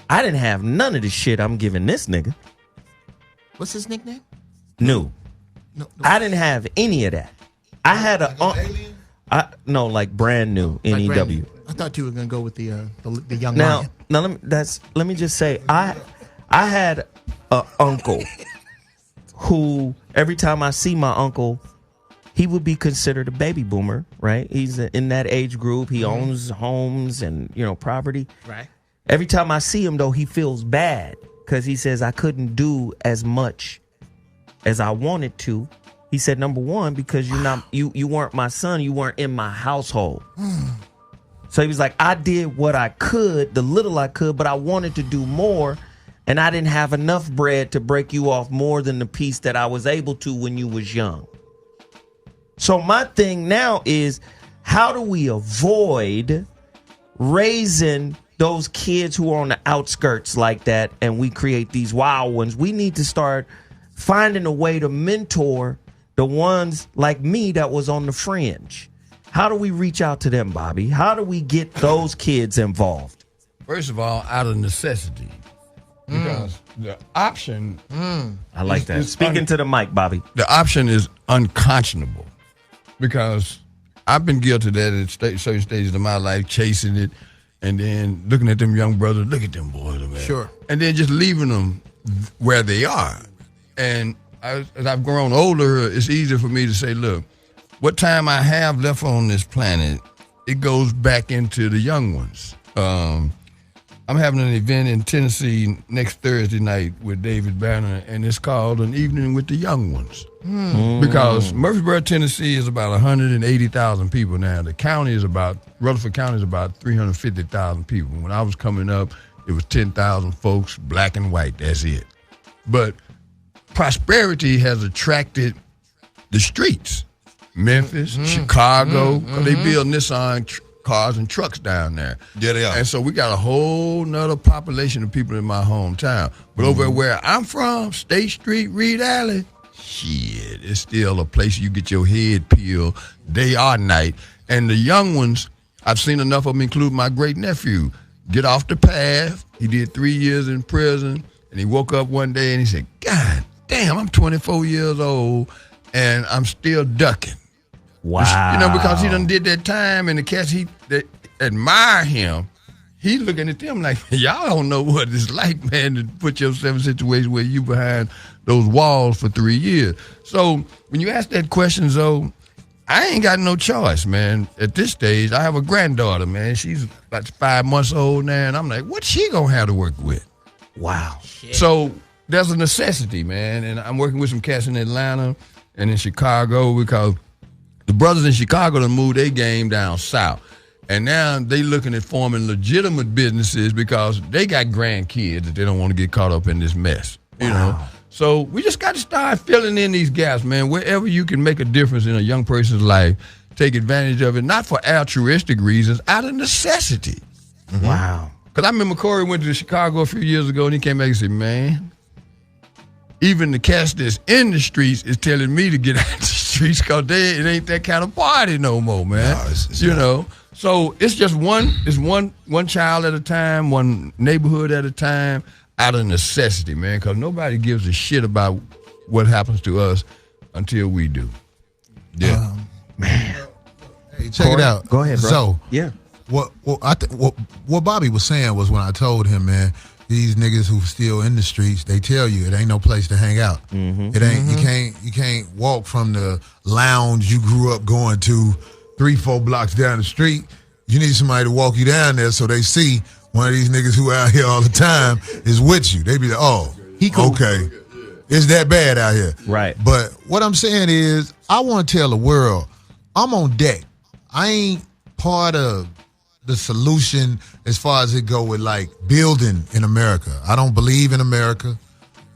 I didn't have none of the shit I'm giving this nigga. What's his nickname? No. No. I didn't have any of that. I had no, like brand new, Like NEW. brand new. I thought you were gonna go with the young Now, lion. let me just say, I had an uncle who every time I see my uncle, he would be considered a baby boomer, right? He's in that age group. He owns homes and property. Right. Every time I see him, though, he feels bad because he says I couldn't do as much as I wanted to. He said, number one, because you weren't my son, you weren't in my household. So he was like, I did what I could, the little I could, but I wanted to do more, and I didn't have enough bread to break you off more than the piece that I was able to when you was young. So my thing now is, how do we avoid raising those kids who are on the outskirts like that and we create these wild ones? We need to start finding a way to mentor the ones like me that was on the fringe. How do we reach out to them, Bobby? How do we get those kids involved? First of all, out of necessity. Because the option... I like that. Speaking to the mic, Bobby. The option is unconscionable. Because I've been guilty of that at certain stages of my life, chasing it, and then looking at them young brothers, look at them boys, man. Sure. And then just leaving them where they are. And as I've grown older, it's easier for me to say, look, what time I have left on this planet, it goes back into the young ones. I'm having an event in Tennessee next Thursday night with David Banner, and it's called An Evening with the Young Ones. Because Murfreesboro, Tennessee is about 180,000 people now. The county is Rutherford County is about 350,000 people. When I was coming up, it was 10,000 folks, black and white, that's it. But prosperity has attracted the streets. Memphis, Chicago, they build Nissan cars and trucks down there. Yeah, they are. And so we got a whole nother population of people in my hometown. But over where I'm from, State Street, Reed Alley, shit, it's still a place you get your head peeled day or night. And the young ones, I've seen enough of them, including my great nephew, get off the path. He did 3 years in prison, and he woke up one day and he said, God damn, I'm 24 years old, and I'm still ducking. Wow. Because he done did that time, and the cats that admire him, he's looking at them like, y'all don't know what it's like, man, to put yourself in a situation where you behind those walls for 3 years. So when you ask that question, Zoe, I ain't got no choice, man. At this stage, I have a granddaughter, man. She's about 5 months old now, and I'm like, what's she gonna have to work with? Wow. So there's a necessity, man, and I'm working with some cats in Atlanta, and in Chicago, because the brothers in Chicago done moved their game down south. And now they looking at forming legitimate businesses because they got grandkids that they don't want to get caught up in this mess. You know? So we just got to start filling in these gaps, man. Wherever you can make a difference in a young person's life, take advantage of it, not for altruistic reasons, out of necessity. Mm-hmm. Wow. Because I remember Corey went to Chicago a few years ago, and he came back and said, man, even the cats that's in the streets is telling me to get out the streets because it ain't that kind of party no more, man. No, it's you know? So it's just one child at a time, one neighborhood at a time, out of necessity, man, because nobody gives a shit about what happens to us until we do. Yeah. Man. Hey, check it out. Go ahead, bro. So, yeah. What Bobby was saying was when I told him, man, these niggas who still in the streets, they tell you it ain't no place to hang out. Mm-hmm. It ain't you can't walk from the lounge you grew up going to 3-4 blocks down the street. You need somebody to walk you down there so they see one of these niggas who out here all the time is with you. They be like, oh, okay. It's that bad out here. Right. But what I'm saying is, I want to tell the world, I'm on deck. I ain't part of the solution as far as it go with like building in America. I don't believe in America.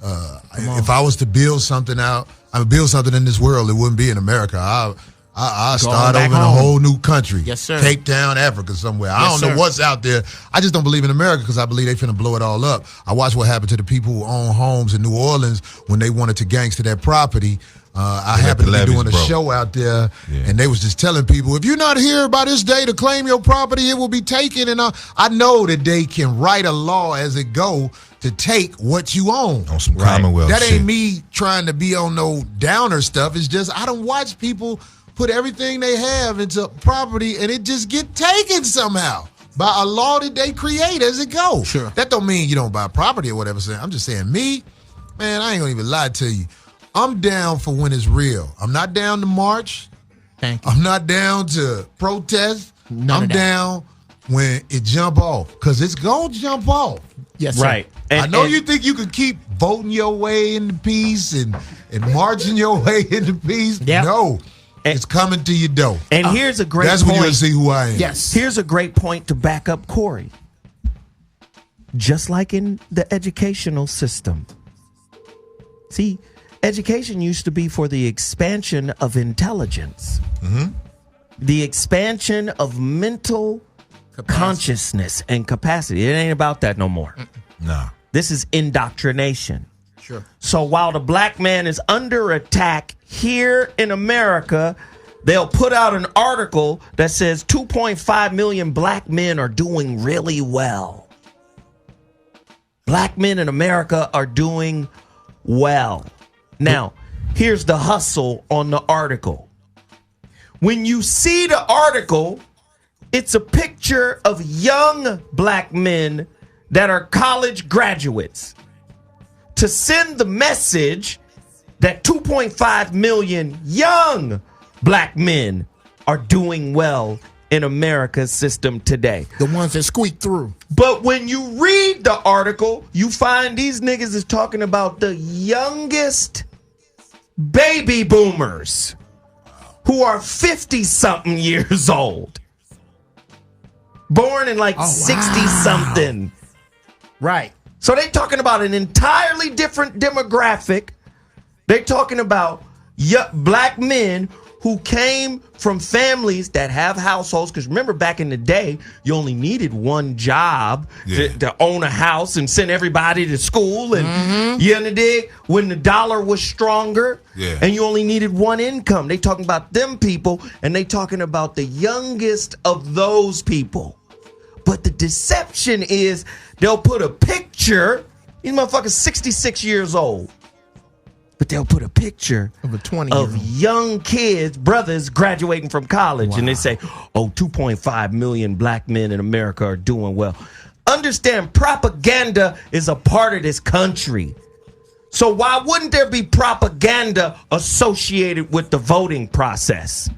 If I was to build something out, I would build something in this world, it wouldn't be in America. I start over in a whole new country. Yes, sir. Cape Town, Africa, somewhere. I don't know what's out there. I just don't believe in America because I believe they finna blow it all up. I watched what happened to the people who own homes in New Orleans when they wanted to gangster their property. I happened to be doing a show out there, and they was just telling people, if you're not here by this day to claim your property, it will be taken. And I know that they can write a law as it go to take what you own. On some Commonwealth That shit. ain't me trying to be on no downer stuff. It's just I don't watch people put everything they have into property and it just get taken somehow by a law that they create as it goes. Sure. That don't mean you don't buy property or whatever. I'm just saying me, man, I ain't gonna even lie to you. I'm down for when it's real. I'm not down to march. Thank you. I'm not down to protest. None I'm down when it jump off because it's gonna jump off. Yes, sir. Right. I know you think you could keep voting your way into peace and marching your way into peace. Yep. No. It's coming to your door. And here's a great That's point. when you'll see who I am. Yes. Here's a great point to back up Corey. Just like in the educational system. See, education used to be for the expansion of intelligence. Mm-hmm. The expansion of mental consciousness and capacity. It ain't about that no more. Nah. This is indoctrination. Sure. So while the black man is under attack here in America, they'll put out an article that says 2.5 million black men are doing really well. Black men in America are doing well. Now, here's the hustle on the article. When you see the article, it's a picture of young black men that are college graduates to send the message that 2.5 million young black men are doing well in America's system today. The ones that squeak through. But when you read the article, you find these niggas is talking about the youngest baby boomers who are 50-something years old. Born in like 60-something. Right. So they talking about an entirely different demographic. They're talking about black men who came from families that have households. Because remember, back in the day, you only needed one job to own a house and send everybody to school. And you know, dig, when the dollar was stronger and you only needed one income. They talking about them people, and they talking about the youngest of those people. But the deception is they'll put a picture. These motherfuckers 66 years old. But they'll put a picture of a 20-year-old. Of young kids, brothers graduating from college. And they say, 2.5 million black men in America are doing well. Understand, propaganda is a part of this country. So why wouldn't there be propaganda associated with the voting process?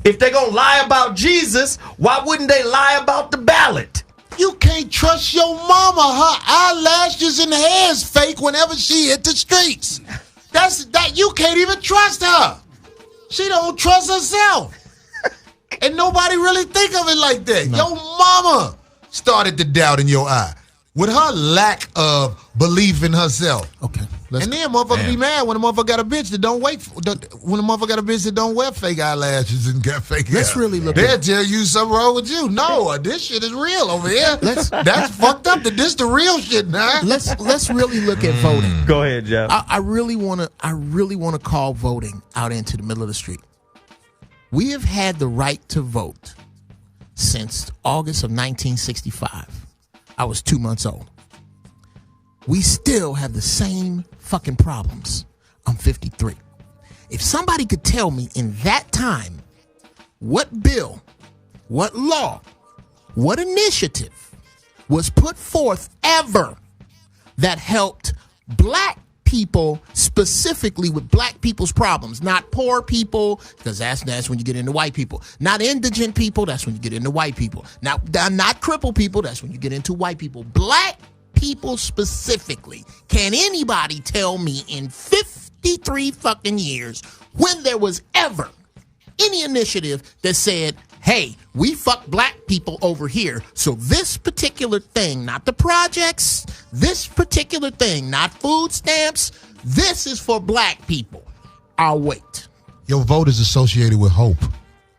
If they're going to lie about Jesus, why wouldn't they lie about the ballot? You can't trust your mama. Her eyelashes and hair's fake whenever she hit the streets. That you can't even trust her. She don't trust herself. And nobody really think of it like that. No. Your mama started to doubt in your eye with her lack of belief in herself. Okay. And then motherfucker be mad when a motherfucker got a bitch that don't wear fake eyelashes and got fake hair. Let's really look They'll tell you something wrong with you. No, this shit is real over here. That's fucked up. This the real shit now. Let's really look at voting. Go ahead, Geoff. I really wanna call voting out into the middle of the street. We have had the right to vote since August of 1965. I was 2 months old. We still have the same fucking problems. I'm 53. If somebody could tell me in that time what bill, what law, what initiative was put forth ever that helped black people specifically with black people's problems, not poor people, because that's when you get into white people. Not indigent people, that's when you get into white people. Not crippled people, that's when you get into white people. Black people specifically. Can anybody tell me in 53 fucking years when there was ever any initiative that said, hey, we fuck black people over here, so this particular thing, not the projects, this particular thing, not food stamps, this is for black people. I'll wait. Your vote is associated with hope.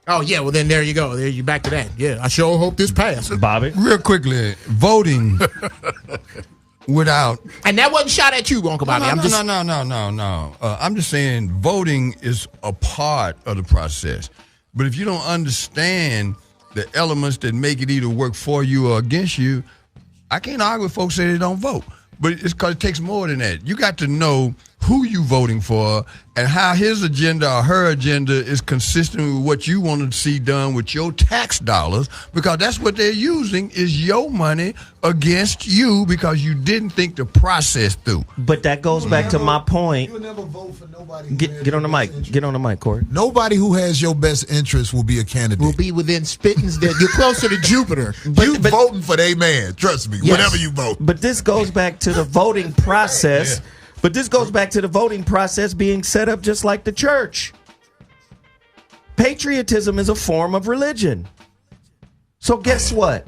Oh, yeah, well, then there you go. There you back to that. Yeah, I sure hope this passes. Bobby? Real quickly, voting without... And that wasn't shot at you, Uncle Bobby. No. I'm just saying voting is a part of the process. But if you don't understand the elements that make it either work for you or against you, I can't argue with folks say they don't vote. But it's because it takes more than that. You got to know who you voting for and how his agenda or her agenda is consistent with what you want to see done with your tax dollars, because that's what they're using is your money against you because you didn't think the process through. But that goes back to my point. You'll never vote for nobody. Get on the mic. Get on the mic, Corey. Nobody who has your best interest will be a candidate. Will be within spitting's that you're closer to Jupiter. You voting for their man. Trust me. Yes. Whenever you vote. But this goes back to the voting process. Yeah. But this goes back to the voting process being set up just like the church. Patriotism is a form of religion. So guess what?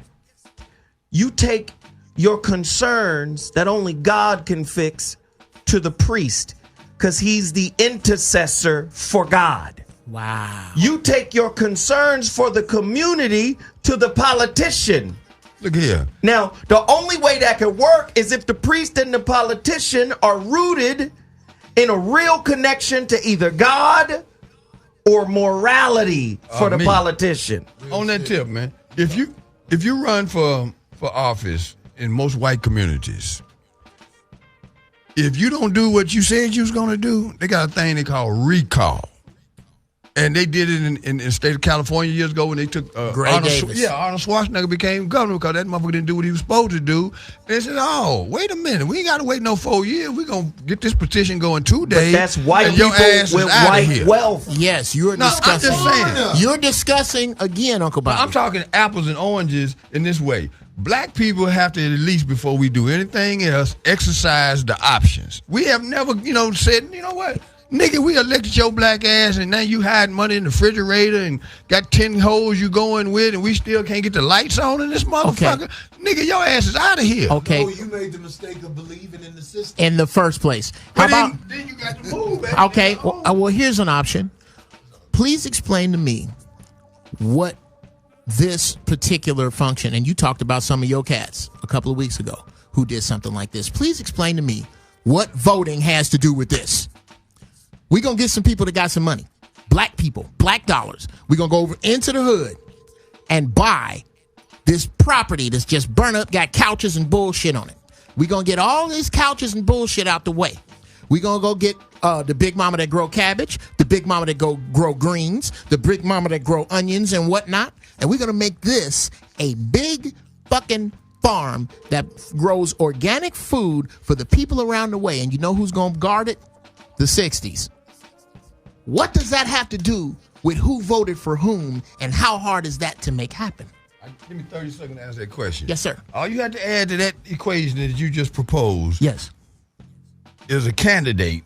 You take your concerns that only God can fix to the priest because he's the intercessor for God. Wow. You take your concerns for the community to the politician. Look here. Now, the only way that could work is if the priest and the politician are rooted in a real connection to either God or morality for the politician. On that tip, man, if you run for office in most white communities, if you don't do what you said you was going to do, they got a thing they call recall. And they did it in the state of California years ago when they took Arnold Schwarzenegger became governor because that motherfucker didn't do what he was supposed to do. And they said, oh, wait a minute. We ain't got to wait no 4 years. We're going to get this petition going 2 days. But that's white people with white wealth. Yes, you're discussing. I'm just saying. You're discussing, again, Uncle Bobby. I'm talking apples and oranges in this way. Black people have to, at least before we do anything else, exercise the options. We have never, said, you know what? Nigga, we elected your black ass, and now you hiding money in the refrigerator and got 10 holes you going with, and we still can't get the lights on in this motherfucker. Okay. Nigga, your ass is out of here. Okay. No, you made the mistake of believing in the system. In the first place. Then you got to move, man. Okay, well, here's an option. Please explain to me what this particular function, and you talked about some of your cats a couple of weeks ago who did something like this. Please explain to me what voting has to do with this. We're going to get some people that got some money. Black people, black dollars. We're going to go over into the hood and buy this property that's just burnt up, got couches and bullshit on it. We're going to get all these couches and bullshit out the way. We're going to go get the big mama that grow cabbage, the big mama that grow greens, the big mama that grow onions and whatnot. And we're going to make this a big fucking farm that grows organic food for the people around the way. And you know who's going to guard it? The 60s. What does that have to do with who voted for whom, and how hard is that to make happen? Give me 30 seconds to answer that question. Yes, sir. All you had to add to that equation that you just proposed is a candidate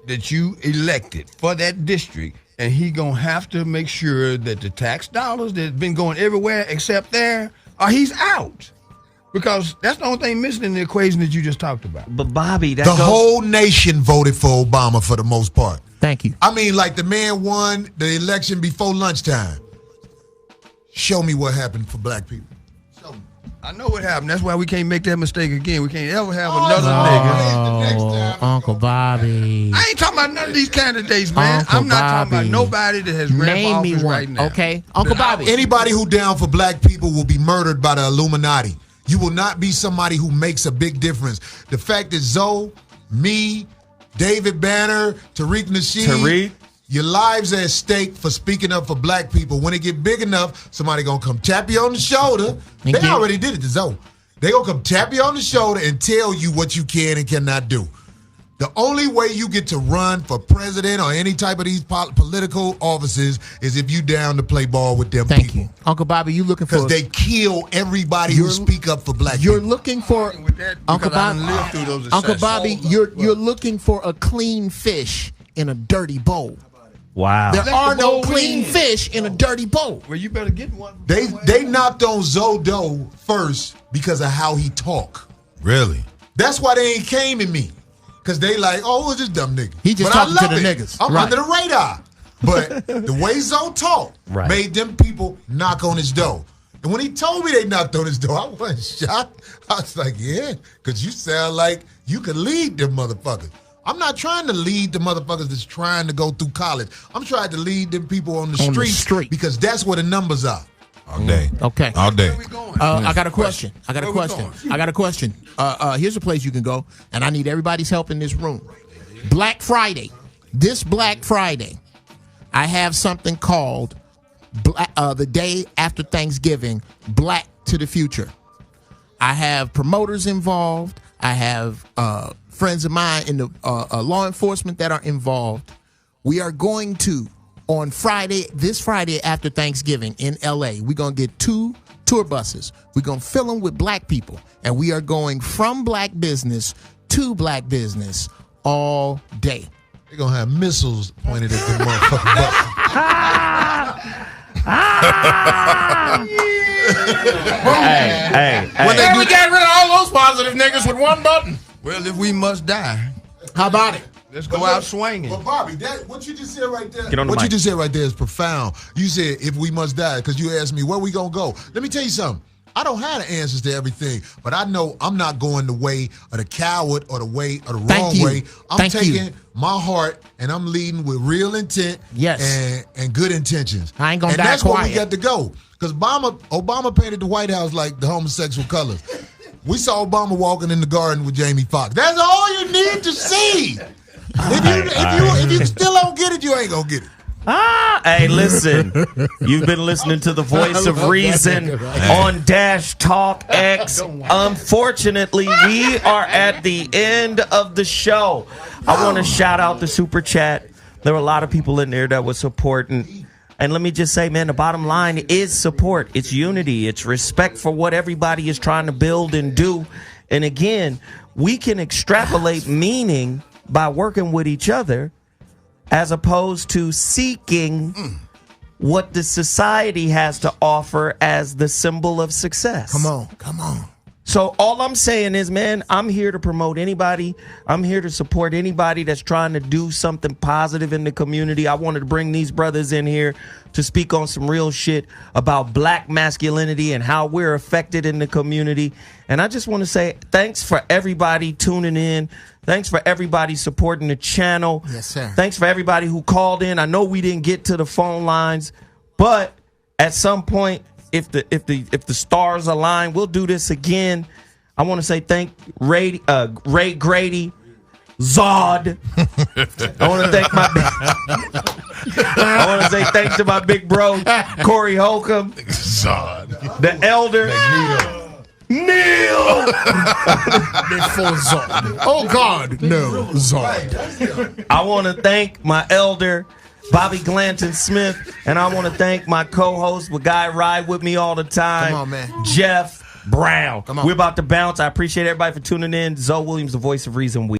that you elected for that district, and he gonna have to make sure that the tax dollars that's been going everywhere except there, he's out. Because that's the only thing missing in the equation that you just talked about. But Bobby, the whole nation voted for Obama for the most part. Thank you. I mean, like the man won the election before lunchtime. Show me what happened for black people. I know what happened. That's why we can't make that mistake again. We can't ever have another nigga. Uncle Bobby. I ain't talking about none of these candidates, man. I'm not talking about nobody that has ran for office right now. Okay, Uncle Bobby. Anybody who down for black people will be murdered by the Illuminati. You will not be somebody who makes a big difference. The fact that Zoe, me, David Banner, Tariq Nasheed, your lives are at stake for speaking up for black people. When it get big enough, somebody gonna come tap you on the shoulder. They already did it to Zoe. They gonna come tap you on the shoulder and tell you what you can and cannot do. The only way you get to run for president or any type of these political offices is if you down to play ball with them people. Thank you. Uncle Bobby, you looking for... Because they kill everybody who speak up for black people. You're looking for... Uncle Bobby, you're looking for a clean fish in a dirty bowl. Wow. There are no clean fish in a dirty bowl. Well, you better get one. They knocked on Zodo first because of how he talk. Really? That's why they ain't came at me. Because they like, oh, it's just dumb nigga. He just talking to the niggas. I'm under the radar. But the way Zoe talk made them people knock on his door. And when he told me they knocked on his door, I wasn't shocked. I was like, yeah, because you sound like you could lead them motherfuckers. I'm not trying to lead the motherfuckers that's trying to go through college. I'm trying to lead them people on the street because that's where the numbers are. All day. Okay. All day. I got a question. Here's a place you can go, and I need everybody's help in this room. Black Friday. This Black Friday, I have something called the day after Thanksgiving, Black to the Future. I have promoters involved. I have friends of mine in the law enforcement that are involved. We are going to, on Friday, this Friday after Thanksgiving in LA, we're going to get 2 tour buses. We're going to fill them with black people. And we are going from black business to black business all day. They're going to have missiles pointed at the motherfucking When we get rid of all those positive niggas with one button. Well, if we must die, how about it? Let's go out swinging. But Bobby, what you just said right there, you just said right there is profound. You said if we must die, because you asked me where we gonna go. Let me tell you something. I don't have the answers to everything, but I know I'm not going the way of the coward or the way of the wrong way. I'm taking my heart and I'm leading with real intent and good intentions. I ain't gonna die that's quiet. where we got to go. Because Obama painted the White House like the homosexual colors. We saw Obama walking in the garden with Jamie Foxx. That's all you need to see. If you still don't get it, you ain't gonna get it. Hey, listen. You've been listening to the voice of reason on Dash Talk X. Unfortunately, we are at the end of the show. I want to shout out the Super Chat. There were a lot of people in there that were supporting. And let me just say, man, the bottom line is support. It's unity. It's respect for what everybody is trying to build and do. And again, we can extrapolate meaning by working with each other as opposed to seeking what the society has to offer as the symbol of success. Come on. So all I'm saying is, man, I'm here to promote anybody. I'm here to support anybody that's trying to do something positive in the community. I wanted to bring these brothers in here to speak on some real shit about black masculinity and how we're affected in the community. And I just want to say thanks for everybody tuning in. Thanks for everybody supporting the channel. Yes, sir. Thanks for everybody who called in. I know we didn't get to the phone lines, but at some point, if the stars align, we'll do this again. I want to say thank Ray Grady, Zod. I want to say thanks to my big bro Corey Holcomb, Zod, the elder Neil. Before Zod. Oh God, no Zod. I want to thank my elder Bobby Glanton Smith, and I want to thank my co-host, the guy ride with me all the time. Come on, man. Geoff Brown. Come on. We're about to bounce. I appreciate everybody for tuning in. Zoe Williams, the voice of reason.